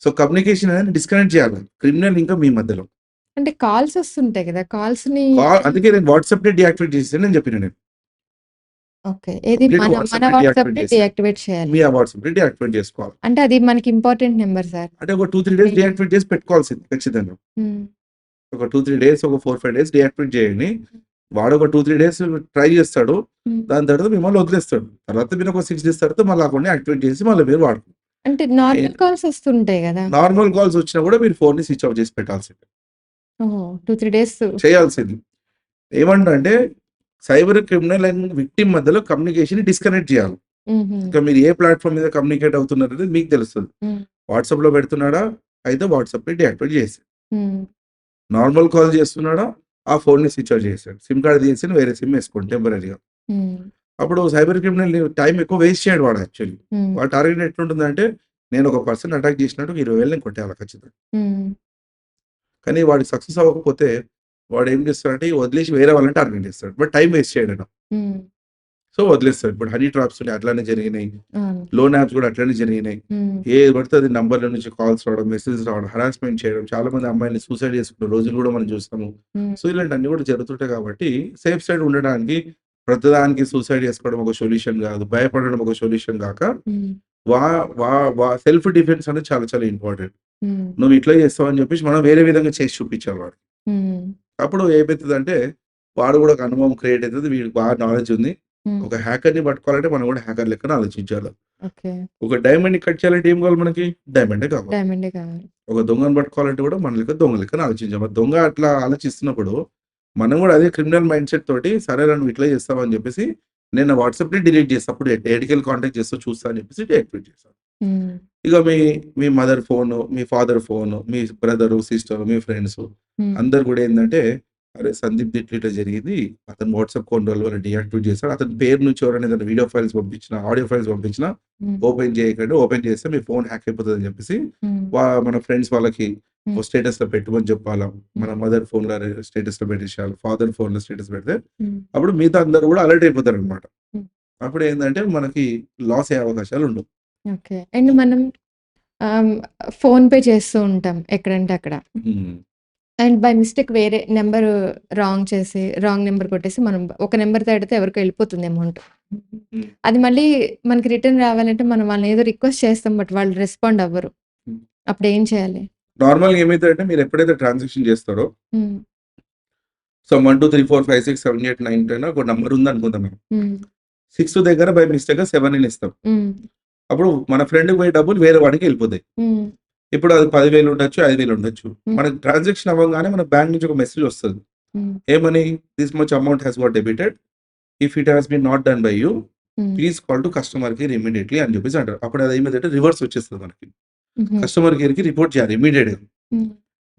సో, కమ్యూనికేషన్ అనేది డిస్కనెక్ట్ చేయాలి. క్రిమినల్ ఇంకా మీ మధ్యలో. అంటే కాల్స్ వస్తుంటాయి కదా! కాల్స్‌ని అందుకే నేను వాట్సాప్‌ని డీయాక్టివేట్ చేసేసానని చెప్పిన నేను. ఓకే. ఏది కంప్లీట్ మన వాట్సాప్‌ని డీయాక్టివేట్ వాట్సాప్‌ని చేసేయాలి. డీయాక్టివేట్ చేయాలి. మీ ఆ వాట్సాప్‌ని డీయాక్టివేట్ చేసుకోవాలి. అంటే అది మనకి ఇంపార్టెంట్ నంబర్ సార్. అంటే ఒక 2, 3 డేస్ మెయిన్. డీయాక్టివేట్ చేసి పెట్టుకోవాల్సింది ఖచ్చితంగా. హ్మ్. ఒక 2, 3 డేస్, ఒక 4, 5 డేస్ డీయాక్టివేట్ చేయండి. వాడు ఒక 2, 3 డేస్ ట్రై చేస్తాడు. హ్మ్. దాని తర్వాత మిమ్మల్ని వదిలేస్తాడు. తర్వాత మీరు ఒక 6 డేస్ తర్వాత మళ్ళీ అకౌంట్‌ని యాక్టివేట్ చేసి మళ్ళీ మీరు వాడుకోండి. అంటే ఏ నార్మల్ కాల్స్ వస్తుంటాయి గదా! నార్మల్ కాల్స్ వచ్చినా కూడా మీరు ఫోన్‌ని స్విచ్ ఆఫ్ చేసి పెట్టాల్సిందే. ఓహో! 2, 3 డేస్. చేయాల్సింది. ఏమంటంటే సైబర్ క్రిమినల్ అండ్ విక్టిమ్ మధ్యలో కమ్యూనికేషన్‌ని డిస్కనెక్ట్ చేయాలి. హుహు. ఇంకా మీరు ఏ ప్లాట్‌ఫార్మ్ మీద కమ్యూనికేట్ అవుతున్నారనేది మీకు తెలుస్తది. హ్మ్. వాట్సాప్‌లో పెడుతున్నాడా? అయితే వాట్సాప్‌ని డీయాక్టివేట్ చేసేయండి. హ్మ్. నార్మల్ కాల్ చేస్తున్నాడా? ఆ ఫోన్‌ని స్విచ్ ఆఫ్ చేసేయండి. సిమ్ కార్డ్ తీసేసి వేరే సిమ్ ఏసుకోండి టెంపరరీగా. హ్మ్. అప్పుడు సైబర్ క్రిమినల్ టైమ్ ఎక్కువ వేస్ట్ చేయడు వాడు యాక్చువల్లీ. హ్మ్. వాడి టార్గెట్ ఎట్లుంటుందంటే నేను ఒక పర్సన్‌ని అటాక్ చేసినట్టు 20,000 నేను కొట్టేయాలి ఖచ్చితంగా. హ్మ్. కానీ వాడికి సక్సెస్ అవ్వకపోతే వాడేం చేస్తాడంటే వదిలేసి వేరే వాళ్ళని టార్గెట్ చేస్తాడు. బట్ టైమ్ వేస్ట్ చేయడాయన. హ్మ్. సో, వదిలేస్తాడు. ఇప్పుడు హనీ ట్రాప్స్ ఉన్నాయి అట్లానే జరిగినాయి. అవును. లోన్ యాప్స్ కూడా అట్లనే జరిగినాయి. హ్మ్. ఏది పడితే అది నంబర్‌ల నుంచి కాల్స్ రావడం, మెసేజెస్ రావడం, హరాస్మెంట్ చేయడం. చాలామంది అమ్మాయిల్ని సూసైడ్ చేసుకున్న రోజులు కూడా మనం చూస్తాము. హ్మ్. సో, ఇలాంటివన్నీ కూడా జరుగుతుంటాయి కాబట్టి సేఫ్ సైడ్ ఉండడానికి ప్రతిదానికి సూసైడ్ చేసుకోవడం ఒక సొల్యూషన్ కాదు. భయపడడం ఒక సొల్యూషన్ కాక హ్మ్. వా వా వా సెల్ఫ్ డిఫెన్స్ అనేది చాలా చాలా ఇంపార్టెంట్. హ్మ్. నువ్వు ఇట్లా చేస్తావు అని చెప్పేసి మనం వేరే విధంగా చేసి చూపించాలి వాడికి. హ్మ్. అప్పుడు ఏమైతదంటే వాడు కూడా ఒక అనుభవం క్రియేట్ అయితది. వీడికి బాగా నాలెడ్జ్ ఉంది. హ్మ్. ఒక హ్యాకర్‌ని పట్టుకోవాలంటే మనం కూడా హ్యాకర్ లెక్కన ఆలోచించాలి. ఓకే. ఒక డైమండ్‌ని కట్ చేయాలంటే ఏం కావాలి మనకి? డైమండే కావాలి. డైమండే కావాలి. ఒక దొంగని పట్టుకోవాలంటే కూడా మన లెక్క దొంగ లెక్కన ఆలోచించాలి. మరి దొంగ అట్లా ఆలోచిస్తున్నప్పుడు మనం కూడా అదే క్రిమినల్ మైండ్‌సెట్ తోటి సరేరా నువ్వు ఇట్లా చేస్తావా అని చెప్పేసి నేను నా వాట్సాప్‌ని డిలీట్ చేస్తా. అప్పుడు ఎటికల్ కాంటాక్ట్ చేస్తావు చూస్తా అని చెప్పేసి డీయాక్టివేట్ చేశాను. హ్మ్. ఇక మీ మదర్ ఫోను, మీ ఫాదర్ ఫోను, మీ బ్రదరు, సిస్టరు, మీ ఫ్రెండ్సు హ్మ్. అందరూ గూడా ఏందంటే, "అరే! సందీప్‌ది ఇట్లా జరిగింది. అతను వాట్సాప్ కొన్ని రోజుల వల్ల డీయాక్టివేట్ చేశాడు. అతని పేరు నుంచి ఎవరైనా ఏదైనా వీడియో ఫైల్స్ పంపించినా, ఆడియో ఫైల్స్ పంపించినా హ్మ్. ఓపెన్ చేయకండి. ఓపెన్ చేస్తే మీ ఫోన్ హ్యాక్ అయిపోతదని" చెప్పేసి హ్మ్. మన ఫ్రెండ్స్ వాళ్ళకి హ్మ్. స్టేటస్‌లో పెట్టమని చెప్పాలా. మన హ్మ్. మదర్ ఫోన్‌లో స్టేటస్‌లో పెట్టేసేయాలి. ఫాదర్ ఫోన్‌లో స్టేటస్ పెడితే హ్మ్. అప్పుడు మిగతా అందరూ గూడా అలర్ట్ అయిపోతారనమాట. హ్మ్. అప్పుడేందంటే మనకి లాస్ అయ్యే అవకాశాలుండవు. ఓకే. అండ్ మనం ఆహ్, ఫోన్‌పే చేస్తూ ఉంటాం ఎక్కడంటే అక్కడ. హ్మ్. అండ్ బై మిస్టేక్ వేరే నంబరు రాంగ్ నంబర్ కొట్టేసి మనం ఒక నంబర్ తడితే ఎవరికో ఎళ్ళిపోతుంది అమౌంట్. హ్మ్. అది మళ్ళీ మనకి రిటర్న్ రావాలంటే మనం వాళ్ళని ఏదో రిక్వెస్ట్ చేస్తాం. బట్ వాళ్ళు రెస్పాండ్ అవ్వరు. హ్మ్. అప్పుడేం చేయాలి? నార్మల్‌గా ఏమైతదంటే మీరెప్పుడైతే ట్రాన్సాక్షన్ చేస్తారో హ్మ్. సో, 1, 2, 3, 4, 5, 6, 7, 8, 9, 10 ఒక నంబర్ ఉందనుకుందాం మనం. హ్మ్. 6 దగ్గర బై మిస్టేక్‌గా 7 అని ఇస్తాం. హ్మ్. అప్పుడు మన ఫ్రెండ్‌కి పోయే డబ్బులు వేరే వాడికి ఎళ్ళిపోతాయి. హ్మ్. ఇప్పుడు అది 10,000 ఉండొచ్చు, 5,000 ఉండొచ్చు. హ్మ్. మనకి ట్రాన్సాక్షన్ అవ్వంగానే మన బ్యాంక్ నుంచి ఒక మెసేజ్ వస్తది. హ్మ్. ఏమని? This much amount has got debited. If it has been not done by you hmm. Please call to customer care immediately అని చెప్పేసి అంటారు. అప్పుడు అది ఏమైందంటే రివర్స్ వచ్చేస్తది మనకి. హుహు. కస్టమర్ కేర్‌కి రిపోర్ట్ చేయాలి ఇమ్మీడియేట్‌గా. హ్మ్.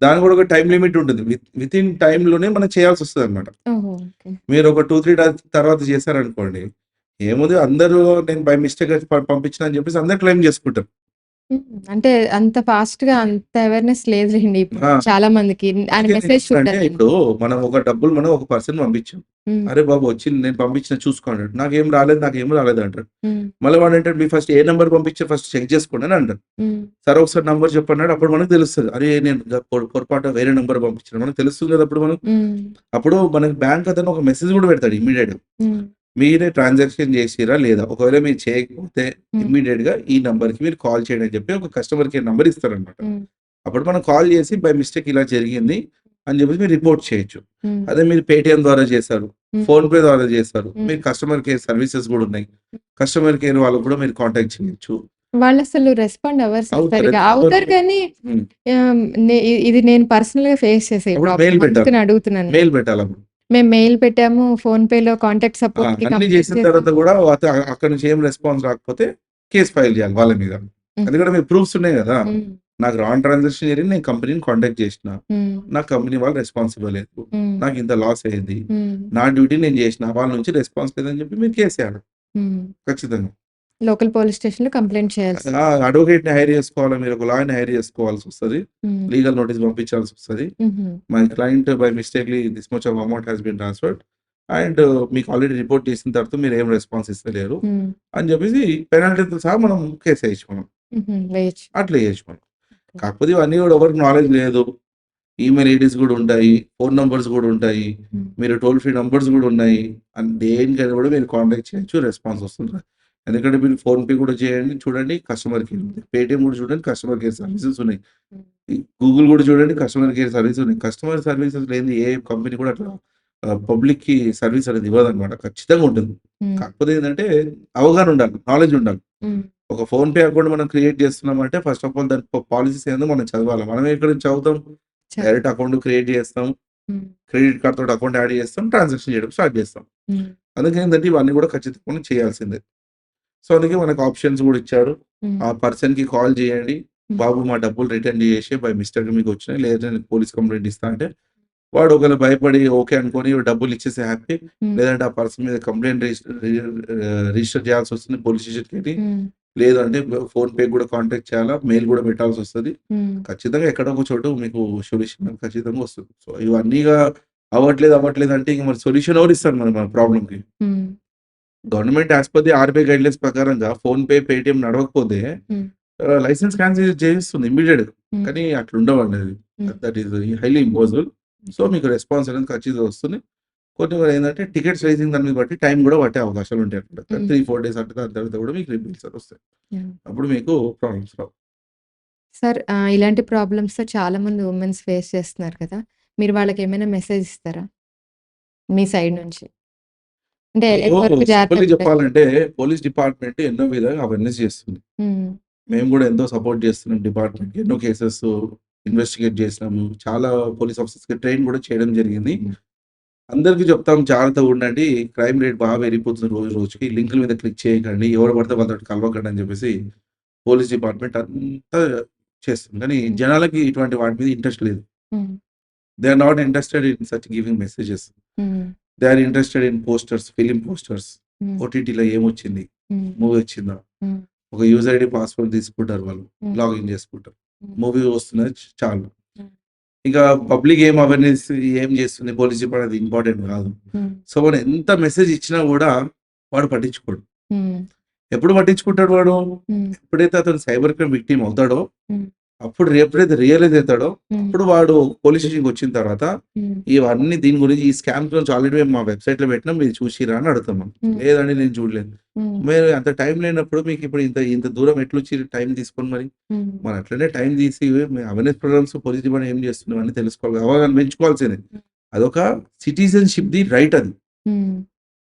దానికి కూడా ఒక టైమ్ లిమిట్ ఉంటుంది. వితిన్ టైమ్‌లోనే మనం చేయాల్సొస్తదనమాట. ఓహో! ఓకే. మీరు ఒక 2, 3 తర్వాత చేశారనుకోండి. ఏముంది అందరూ నేను బై మిస్టేక్‌గా పంపించిన అని చెప్పేసి అందరూ క్లెయిమ్ చేసుకుంటారు. హ్మ్. అంటే అంత ఫాస్ట్‌గా అంత అవేర్‌నెస్ లేదులెండి ఇప్పుడు ఆ! చాలా మందికి. ఆయన అందుకే మెసేజ్ నేనేమంటానంటే చూడాలని. ఇప్పుడు మనం ఒక డబ్బులు మనం ఒక పర్సన్ పంపించాం. హ్మ్. అరే బాబు వచ్చింది నేను పంపించిన చూసుకో అన్నాడు. నాకేం రాలేదు అంటాడు. హ్మ్. మళ్ళీ వాడంటాడు మీరు ఫస్ట్ ఏ నంబర్ పంపించారో ఫస్ట్ చెక్ చేసుకోండి అని అంటాడు. హ్మ్. సరే ఒకసారి నంబర్ చెప్పన్నాడు. అప్పుడు మనకు తెలుస్తది. అరే నేను పొరపాటున వేరే నంబర్ పంపించాను. మనకు తెలుస్తుంది కదా! అప్పుడు మనం. హ్మ్. అప్పుడు మనకి బ్యాంక్ అతను ఒక మెసేజ్ కూడా పెడతాడు ఇమ్మీడియేట్‌గా. హ్మ్. మీరే ట్రాన్సాక్షన్ చేసిర్రా లేదా? ఒకవేళ మీరు చేయకపోతే హ్మ్. ఇమ్మీడియేట్‌గా ఈ నంబర్‌కి మీరు కాల్ చేయండి అని చెప్పి ఒక కస్టమర్ కేర్ నంబర్ ఇస్తారనమాట. హ్మ్. అప్పుడు మనం కాల్ చేసి బై మిస్టేక్ ఇలా జరిగింది అని చెప్పేసి మీరు రిపోర్ట్ చేయొచ్చు. హ్మ్. అదే మీరు పేటీఎం ద్వారా చేశారు. హ్మ్. ఫోన్‌పే ద్వారా చేశారు. హ్మ్. మీరు కస్టమర్ కేర్ సర్వీసెస్ కూడా ఉన్నాయి. కస్టమర్ కేర్ వాళ్ళకి కూడా మీరు కాంటాక్ట్ చేయొచ్చు. వాళ్ళసలు రెస్పాండ్ అవ్వరు సార్ అవుతారు. సరిగ్గా. ఎందుకవ్వరు? అవుతారు కానీ హ్మ్. ఇది నేను పర్సనల్‌గా ఫేస్ చేసే ఈ అప్పుడు మెయిల్ ప్రాబ్లమ్. పెట్టాలి. అందుకని అడుగుతున్నాను నేను. మెయిల్ పెట్టాలప్పుడు. మేము మెయిల్ పెట్టాము. ఫోన్‌పేలో కాంటాక్ట్ ఆ! సపోర్ట్‌కి అన్నీ కంప్లెయింట్ చేసిన తర్వాత చేసాము. కూడా అక్కడి నుంచి ఏం రెస్పాన్స్ రాకపోతే కేస్ ఫైల్ చేయాలి వాళ్ళ మీద. హ్మ్. ఎందుకంటే మీకు ప్రూఫ్స్ ఉన్నాయి గదా! హ్మ్. నాకు రాంగ్ ట్రాన్సాక్షన్ జరిగింది. నేను కంపెనీని కాంటాక్ట్ చేషిన. హ్మ్. నా కంపెనీ వాళ్ళు రెస్పాన్స్ ఇవ్వలేదు. హ్మ్. నాకింత లాస్ అయింది. హ్మ్. నా డ్యూటీ నేను చేషిన. వాళ్ళ నుంచి రెస్పాన్స్ లేదని చెప్పి మీరు కేసేయాలి. హ్మ్. ఖచ్చితంగా. లోకల్ పోలీస్ స్టేషన్‌లో కంప్లెయింట్ చేయాల్సి. అడ్వొకేట్‌ని హైర్ చేసుకోవాలి. మీరు ఒక లాయర్‌ని హైర్ చేసుకోవాల్సొస్తది. హ్మ్. లీగల్ నోటీస్ పంపించాల్సొస్తది. హుహు. My client by mistakenly this much of amount has been transferred and మీకు ఆల్రెడీ రిపోర్ట్ చేసిన తర్వాత మీరేం రెస్పాన్స్ ఇస్తలేరు హ్మ్. అని చెప్పేసి పెనాల్టీతో సహా మనం కేసేయొచ్చు మనం. హుహు. వేయొచ్చు. అట్లా చేయొచ్చు మనం. ఓకే. కాకపోతే ఇవన్నీ కూడా ఎవరికి నాలెడ్జ్ లేదు. ఈమెయిల్ ఐడీస్ గూడా ఉంటాయి. ఫోను నంబర్స్ గూడా ఉంటాయి. హ్మ్. మీరు టోల్ ఫ్రీ నంబర్స్ గూడా ఉన్నాయి. దేనికైనా గూడా మీరు కాంటాక్ట్ చేయొచ్చు. రెస్పాన్స్ వస్తుంది. ఎందుకంటే మీరు ఫోన్‌పే కూడా చేయండి చూడండి కస్టమర్ కేర్ ఉంది. పేటీఎం కూడా చూడండి కస్టమర్ కేర్ సర్వీసెస్ ఉన్నాయి. హ్మ్. ఈ గూగుల్ కూడా చూడండి కస్టమర్ కేర్ సర్వీస్ ఉన్నాయి. కస్టమర్ సర్వీసెస్ లేనిది ఏ కంపెనీ కూడా అట్లా పబ్లిక్‌కి సర్వీస్ అనేది ఇవ్వదన్నమాట. ఖచ్చితంగా ఉంటుంది. హ్మ్. కాకపోతే ఏందంటే అవగాహన ఉండాలి. నాలెడ్జ్ ఉండాలి. హ్మ్. ఒక ఫోన్‌పే అకౌంట్ మనం క్రియేట్ చేస్తున్నామంటే ఫస్ట్ ఆఫ్ ఆల్ దాని పాలిసీస్ ఏందో మనం చదవాలి. మనం ఎక్కడి నుంచి చదువుతాం? చ డైరెక్ట్ అకౌంట్ క్రియేట్ చేస్తాం. హ్మ్. క్రెడిట్ కార్డ్ తోటి అకౌంట్ యాడ్ చేస్తాం. ట్రాన్సాక్షన్ చేయడం స్టార్ట్ చేస్తాం. హ్మ్. అందుకేందంటే ఇవన్నీ కూడా ఖచ్చితంగా చేయాల్సిందే. సో, అందుకే మనకు ఆప్షన్స్ గూడా ఇచ్చారు. హ్మ్. ఆ పర్సన్‌కి కాల్ చేయండి. హ్మ్. బాబు మా డబ్బులు రిటర్న్ చేసేయి బై మిస్టేక్ మీకొచ్చినాయి. లేదంటే నేను పోలీస్ కంప్లెయింట్ ఇస్తా అంటే, వాడు ఒకవేళ భయపడి ఓకే అనుకోని డబ్బులు ఇచ్చేస్తే హ్యాపీ. హ్మ్. లేదంటే ఆ పర్సన్ మీద కంప్లెయింట్ రిజిస్టర్ చేయాల్సొస్తుంది పోలీస్ స్టేషన్‌కెళ్ళి. హ్మ్. లేదంటే ఫోన్‌పే కూడా కాంటాక్ట్ చేయాలా. మెయిల్ కూడా పెట్టాల్సొస్తది. హ్మ్. ఖచ్చితంగా ఎక్కడో ఒక చోట మీకు సొల్యూషన్ ఖచ్చితంగా వస్తుంది. సో, ఇవన్నీగా అవ్వట్లేదు అంటే ఇంక మరి సొల్యూషన్ ఎవరిస్తారు మరి మన ప్రాబ్లమ్‌కి? హ్మ్. Government as per the RBI guidelines ప్రకారంగా ఫోన్‌పే, పేటీఎం నడవకపోతే హ్మ్. లైసెన్స్ క్యాన్సిల్ చేసేస్తుంది ఇమ్మీడియేట్‌గా. హ్మ్. కానీ అట్లుండవండి అది. హ్మ్. That is highly impossible. So, okay. మీకు రెస్పాన్స్ అనేది ఖచ్చితంగా వస్తుంది. కొన్ని ఏందంటే టికెట్స్ రైజింగ్ దాన్ని బట్టి టైం గూడా పట్టే అవకాశాలుంటాయన్నమాట. హ్మ్. 3, 4 డేస్ అంటే దాని తర్వాత కూడా మీకు రిబిల్స్ వస్తాయి. యాహ్! అప్పుడు మీకు ప్రాబ్లమ్స్ రావు. సార్ ఇలాంటి ప్రాబ్లమ్స్‌తో చాలామంది వుమెన్స్ ఫేస్ చేస్తున్నారు కదా! మీరు వాళ్ళకేమైనా మెసేజ్ ఇస్తారా? మీ సైడ్ నుంచి. అంటే ఇప్పుడు ఎంతవరకు జాగ్రత్త సింపుల్‌గా పడాలి? చెప్పాలంటే పోలీస్ డిపార్ట్‌మెంట్ ఎన్నో విధాలుగా అవేర్‌నెస్ చేస్తుంది. హ్మ్. మేము గూడా ఎంతో సపోర్ట్ చేస్తున్నాం డిపార్ట్‌మెంట్‌కి. ఎన్నో కేసెస్ ఇన్వెస్టిగేట్ చేసినాము. చాలా పోలీస్ ఆఫీసర్స్‌కి ట్రైన్ కూడా చేయడం జరిగింది. అందరికి చెప్తాం జాగ్రత్తగుండండి. క్రైమ్ రేట్ బాగా పెరిగిపోతుంది రోజు రోజుకి. లింకుల మీద క్లిక్ చేయకండి. ఎవరు పడితే వాళ్ళతోటి కలవకండి అని చెప్పేసి పోలీస్ డిపార్ట్‌మెంట్ అంతా చేస్తుంది. కానీ హ్మ్. జనాలకి ఇటువంటి వాటి మీద ఇంట్రెస్ట్ లేదు. Hmm. They are not interested in such giving messages. Hmm. They are interested in posters, film posters. Hmm. ఓటీటీలో ఏమొచ్చింది? హ్మ్. మూవీ వచ్చిందా? హ్మ్. ఒక యూజర్ ఐడీ, పాస్వర్డ్ తీసుకుంటారు వాళ్ళు. హ్మ్. లాగిన్ చేసుకుంటారు. హ్మ్. మూవీ వస్తున్నది చాలు. హ్మ్. ఇక పబ్లిక్ ఏం అవేర్‌నెస్ ఏం చేస్తుంది? పోలీస్ డిపార్ట్‌మెంట్ అది ఇంపార్టెంట్ కాదు. హ్మ్. సో, మనం ఎంత మెసేజ్ ఇచ్చినా గూడా వాడు పట్టించుకోడు. హ్మ్. ఎప్పుడు పట్టించుకుంటాడు వాడు? హ్మ్. ఎప్పుడైతే అతను సైబర్ క్రైమ్ విక్టిమ్ అవుతాడో, హ్మ్. అప్పుడు ఎప్పుడైతే రియలైజ్ అయితాడో, హ్మ్. అప్పుడు వాడు పోలీస్ స్టేషన్‌కొచ్చిన తర్వాత, హ్మ్. ఇవన్నీ దీని గురించి ఈ స్కామ్స్ గురించి ఆల్రెడీ మేము మా వెబ్‌సైట్‌లో పెట్టినాం. మీరు చూసిర్రా అని అడుగుతాం మనం. హ్మ్. లేదండి నేను చూడలేదు. హ్మ్. మీరు అంత టైం లేనప్పుడు మీకు ఇప్పుడు ఇంత ఇంత దూరం ఎట్లొచ్చిర్రు టైం తీసుకొని మరి? హ్మ్. మరి అట్లనే టైం తీసి అవేర్‌నెస్ ప్రోగ్రామ్స్ పోలీస్ డిపార్ట్‌మెంట్ ఏం చేస్తుంది ఇవన్నీ తెలుసుకోవాలి. అవగాహన పెంచుకోవాల్సిందే. హ్మ్. అదొక సిటిజన్‌షిప్‌ది రైట్ అది. హ్మ్.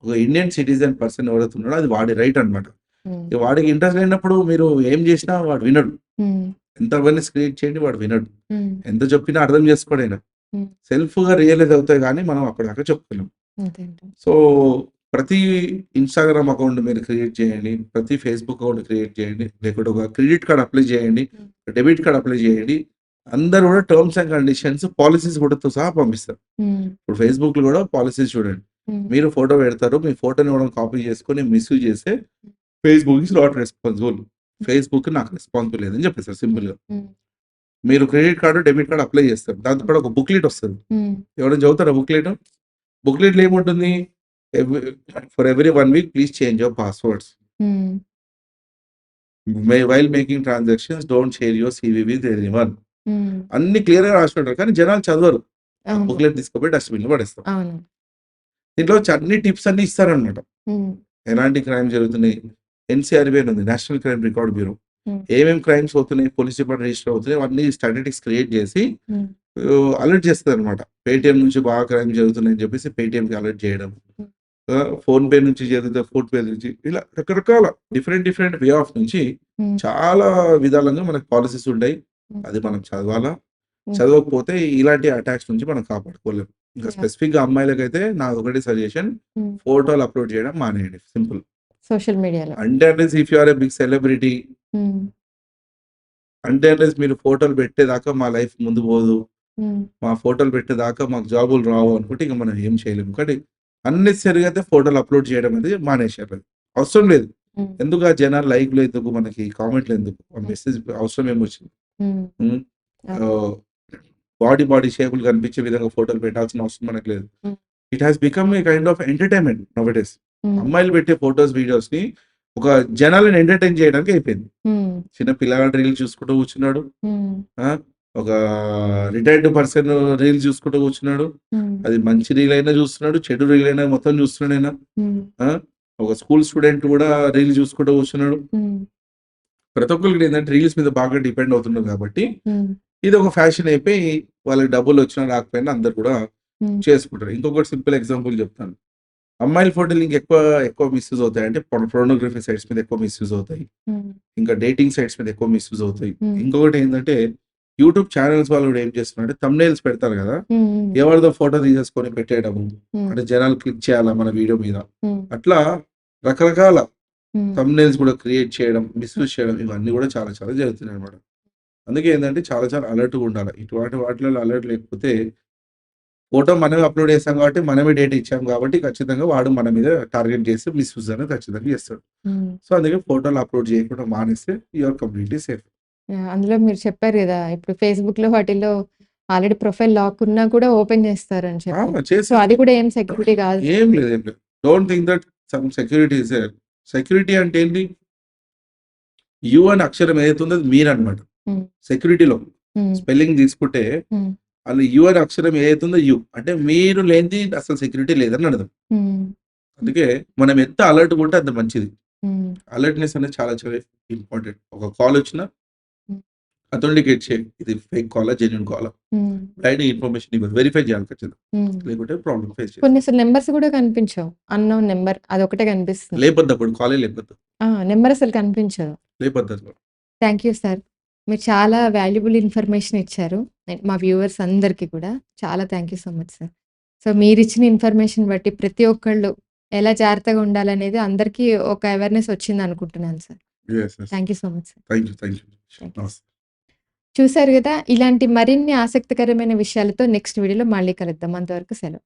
ఒక ఇండియన్ సిటిజన్ పర్సన్ ఎవరైతే ఉన్నాడో అది వాడి రైట్ అన్నమాట. హ్మ్. ఇక వాడికి ఇంట్రెస్ట్ లేనప్పుడు మీరు ఏం చేసినా వాడు వినడు. హ్మ్. ఎంత అవేర్‌నెస్ క్రియేట్ చేయండి వాడు వినడు. హ్మ్. ఎంత చెప్పినా అర్థం చేసుకోడాయన. హ్మ్. సెల్ఫ్‌గా రియలైజ్ అవుతాయి గానీ మనం అప్పటిదాకా చెప్పలేం. అంతే అండి. సో, ప్రతి ఇన్‌స్టాగ్రామ్ అకౌంట్ మీరు క్రియేట్ చేయండి. ప్రతి ఫేస్‌బుక్ అకౌంట్ క్రియేట్ చేయండి. లేకుంటే ఒక క్రెడిట్ కార్డ్ అప్లై చేయండి. హ్మ్. డెబిట్ కార్డ్ అప్లై చేయండి. అందరూ కూడా టర్మ్స్ అండ్ కండిషన్స్, పాలిసీస్ కూడాతో సహా పంపిస్తారు. హ్మ్. ఇప్పుడు ఫేస్‌బుక్‌లో కూడా పాలిసీస్ చూడండి. హ్మ్. మీరు ఫోటో పెడతారు. మీ ఫోటోని ఎవరైనా కాపీ చేసుకొని మిస్‌యూజ్ చేస్తే Facebook is not responsible. Facebook నాకు రెస్పాన్సిబుల్ లేదని చెప్పేసారు సింపుల్‌గా. హ్మ్. మీరు credit card, debit card apply చేస్తారు. దాంతో పాటు ఒక బుక్‌లెట్ వస్తది. హ్మ్. ఎవరైనా చదువుతారా బుక్‌లెట్? బుక్‌లెట్‌లో ఏముంటుంది? ఎవ్ for every 1 week please change your passwords. Hmm. While making transactions don't share your CV with anyone. Hmm. అన్ని క్లియర్‌గా రాసి ఉంటారు. కానీ జనాలు చదవరు. ఆ అవును. బుక్‌లెట్ తీసుకుపోయి డస్ట్‌బిన్‌లో పడేస్తాం. అవును. దీంట్లో అన్ని టిప్స్ అన్నీ ఇస్తారనమాట. హ్మ్. ఎలాంటి క్రైమ్ జరుగుతున్నాయి? ఎన్‌సీఆర్‌బీ అని ఉంది. National crime record bureau. హ్మ్. ఏమేం క్రైమ్స్ అవుతున్నాయి? పోలీస్ డిపార్ట్మెంట్ రిజిస్టర్ అవుతున్నాయి. అవన్నీ స్టాటిస్టిక్స్ క్రియేట్ చేసి హ్మ్. అలర్ట్ చేస్తదనమాట. పేటీఎం నుంచి బాగా క్రైమ్ జరుగుతున్నాయని చెప్పేసి పేటీఎంకి అలర్ట్ చేయడం. హ్మ్. ఫోన్‌పే నుంచి జరిగితే ఫోన్‌పే నుంచి ఇలా రకరకాల డిఫరెంట్ వే ఆఫ్ నుంచి హ్మ్. చాలా విధాలుగా మనకు పాలిసీస్ ఉంటాయి. హ్మ్. అది మనం చదవాలా. హ్మ్. చదవకపోతే ఇలాంటి అటాక్స్ నుంచి మనం కాపాడుకోలేం. ఇంకా యాహ్! స్పెసిఫిక్‌గా అమ్మాయిలకైతే నాదొకటే సజెషన్ హ్మ్. ఫోటోలు అప్‌లోడ్ చేయడం మానేయండి. సింపుల్. సోషల్ మీడియాలో. అంటే unless if you are a big celebrity, హ్మ్. అంటే అన్‌లెస్ మీరు ఫోటోలు పెట్టేదాకా మా లైఫ్ ముందుకు పోదు. హ్మ్. మా ఫోటోలు పెట్టేదాకా మాకు జాబులు రావు అనుకుంటే ఇంక మనం ఏం చేయలేము. కానీ అన్నెసెసరీగా అయితే ఫోటోలు అప్‌లోడ్ చేయడం అనేది మానేశారు. అవసరం లేదు. హ్మ్. ఎందుకు ఆ జనాలు లైక్‌లు ఎందుకు? మనకి కామెంట్‌లు ఎందుకు? ఆ హ్మ్. మెసేజ్ అవసరం ఏమొచ్చింది? హ్మ్. హ్మ్. అవును. ఆహ్, బాడీ షేపులు కనిపించే విధంగా ఫోటోలు పెట్టాల్సిన అవసరం మనకు లేదు. Hmm. It has become a kind of entertainment nowadays. Hmm. అమ్మాయిలు పెట్టే ఫోటోస్, వీడియోస్‌ని ఒక జనాలను ఎంటర్‌టైన్ చేయడానికి అయిపోయింది. హ్మ్. చిన్న పిల్లగాడు రీల్స్ చూసుకుంటూ కూర్చున్నాడు. హ్మ్. ఆ! ఒక రిటైర్డ్ పర్సన్ రీల్స్ చూసుకుంటూ కూర్చున్నాడు. హ్మ్. అది మంచి రీల్ అయినా చూస్తున్నాడు, చెడు రీల్ అయినా మొత్తం చూస్తున్నాడాయన. హ్మ్. ఆ! ఒక స్కూల్ స్టూడెంట్ కూడా రీల్ చూసుకుంటూ కూర్చున్నాడు. హ్మ్. ప్రతి ఒక్కరికి ఏందంటే రీల్స్ మీద బాగా డిపెండ్ అవుతున్నారు కాబట్టి, హ్మ్. ఇది ఒక ఫ్యాషన్ అయిపోయి వాళ్ళకి డబ్బులొచ్చినా రాకపోయినా అందరూ కూడా హ్మ్. చేసుకుంటారు. ఇంకొకటి సింపుల్ ఎగ్జాంపుల్ చెప్తాను. అమ్మాయిల ఫోటోలు ఎక్కువ మిస్‌యూజ్ అవుతాయంటే పోర్నోగ్రఫీ సైట్స్ మీద ఎక్కువ మిస్‌యూజ్ అవుతాయి. హ్మ్. ఇంకా డేటింగ్ సైట్స్ మీద ఎక్కువ మిస్‌యూజ్ అవుతాయి. హ్మ్. ఇంకొకటేందంటే యూట్యూబ్ ఛానెల్స్ వాళ్ళు కూడా ఏం చేస్తున్నారంటే థంబ్‌నెయిల్స్ పెడతారు గదా! హ్మ్. హ్మ్. ఎవరిదో ఫోటో తీసేసుకొని పెట్టేయడము. హ్మ్. అంటే జనాలు క్లిక్ చేయాలా మన వీడియో మీద. హ్మ్. అట్లా రకరకాల హ్మ్. థంబ్‌నెయిల్స్ కూడా క్రియేట్ చేయడం, హ్మ్. మిస్‌యూజ్ చేయడం ఇవన్నీ కూడా చాలా జరుగుతున్నాయన్నమాట. అందుకే ఏందంటే చాలా అలర్ట్‌గా ఉండాలి. ఇటువంటి వాటిలలో అలర్ట్ లేకపోతే ఫోటో మనమే అప్‌లోడ్ చేసాం కాబట్టి మనమే డేటా ఇచ్చాం కాబట్టి ఖచ్చితంగా వాడు మన మీద టార్గెట్ చేసి మిస్‌యూజ్ అనేది ఖచ్చితంగా చేస్తాడు. హ్మ్. సో, అందుకే ఫోటోలు అప్‌లోడ్ చేయకుండా మానేస్తే you are completely safe. Yeah! అందులో మీరు చెప్పారు గదా! ఇప్పుడు ఫేస్‌బుక్‌లో వాటిల్లో ఆల్రెడీ ప్రొఫైల్ లాక్ ఉన్నా కూడా ఓపెన్ చేస్తారని ఆ! చెప్పి. సో, చేసేసి అది కూడా ఏం సెక్యూరిటీ కాదు. ఏం లేదు. Don't think that some security is there. Security అంటే ఏంటి? యూ అనే అక్షరం ఏదైతే ఉందో అది మీరనమాట. హ్మ్. సెక్యూరిటీలో హ్మ్. స్పెల్లింగ్ తీసుకుంటే హ్మ్. అందులో యూ అనే అక్షరం ఏదైతే ఉందో యూ. అంటే మీరు లేనిది అసలు సెక్యూరిటీ లేదని అర్థం. హ్మ్. అందుకే మనం ఎంత అలర్ట్‌గా ఉంటే అంత మంచిది. హ్మ్. అలర్ట్‌నెస్ అనేది చాలా ఇంపార్టెంట్. ఒక కాల్ వచ్చినా హ్మ్. అథెంటికేట్ చేయండి. ఇది ఫేక్ కాలా? జెన్యూన్ కాలా? హ్మ్. బ్లైండ్ ఇన్ఫర్మేషన్ ఇవ్వదు. వెరిఫై చేయాలి ఖచ్చితంగా. హ్మ్. లేకుంటే ప్రాబ్లమ్ ఫేస్ చేస్తాం. కొన్ని అసలు నంబర్స్ కూడా కనిపించవు. అన్‌నోన్ నంబర్ అదొకటే కనిపిస్తుంది. లేపొద్దప్పుడు కాలే లేపొద్దు. ఆ! నంబర్ అసలు కనిపించదు. లేపొద్దసలు. Thank you sir. మీరు చాలా వాల్యుబుల్ ఇన్ఫర్మేషన్ ఇచ్చారు. మా వ్యూవర్స్ అందరికీ కూడా. చాలా thank you so much sir. So, మీరిచ్చిన ఇన్ఫర్మేషన్ బట్టి ప్రతి ఒక్కళ్ళు ఎలా జాగ్రత్తగా ఉండాలనేది అందరికీ ఒక అవేర్‌నెస్ వచ్చిందనుకుంటున్నాను sir. Yes. Thank you so much sir. Thank you. Thank you. నమస్తే. చూసారు గదా! ఇలాంటి మరిన్ని ఆసక్తికరమైన విషయాలతో నెక్స్ట్ వీడియోలో మళ్ళీ కలుద్దాం. అంతవరకు సెలవు.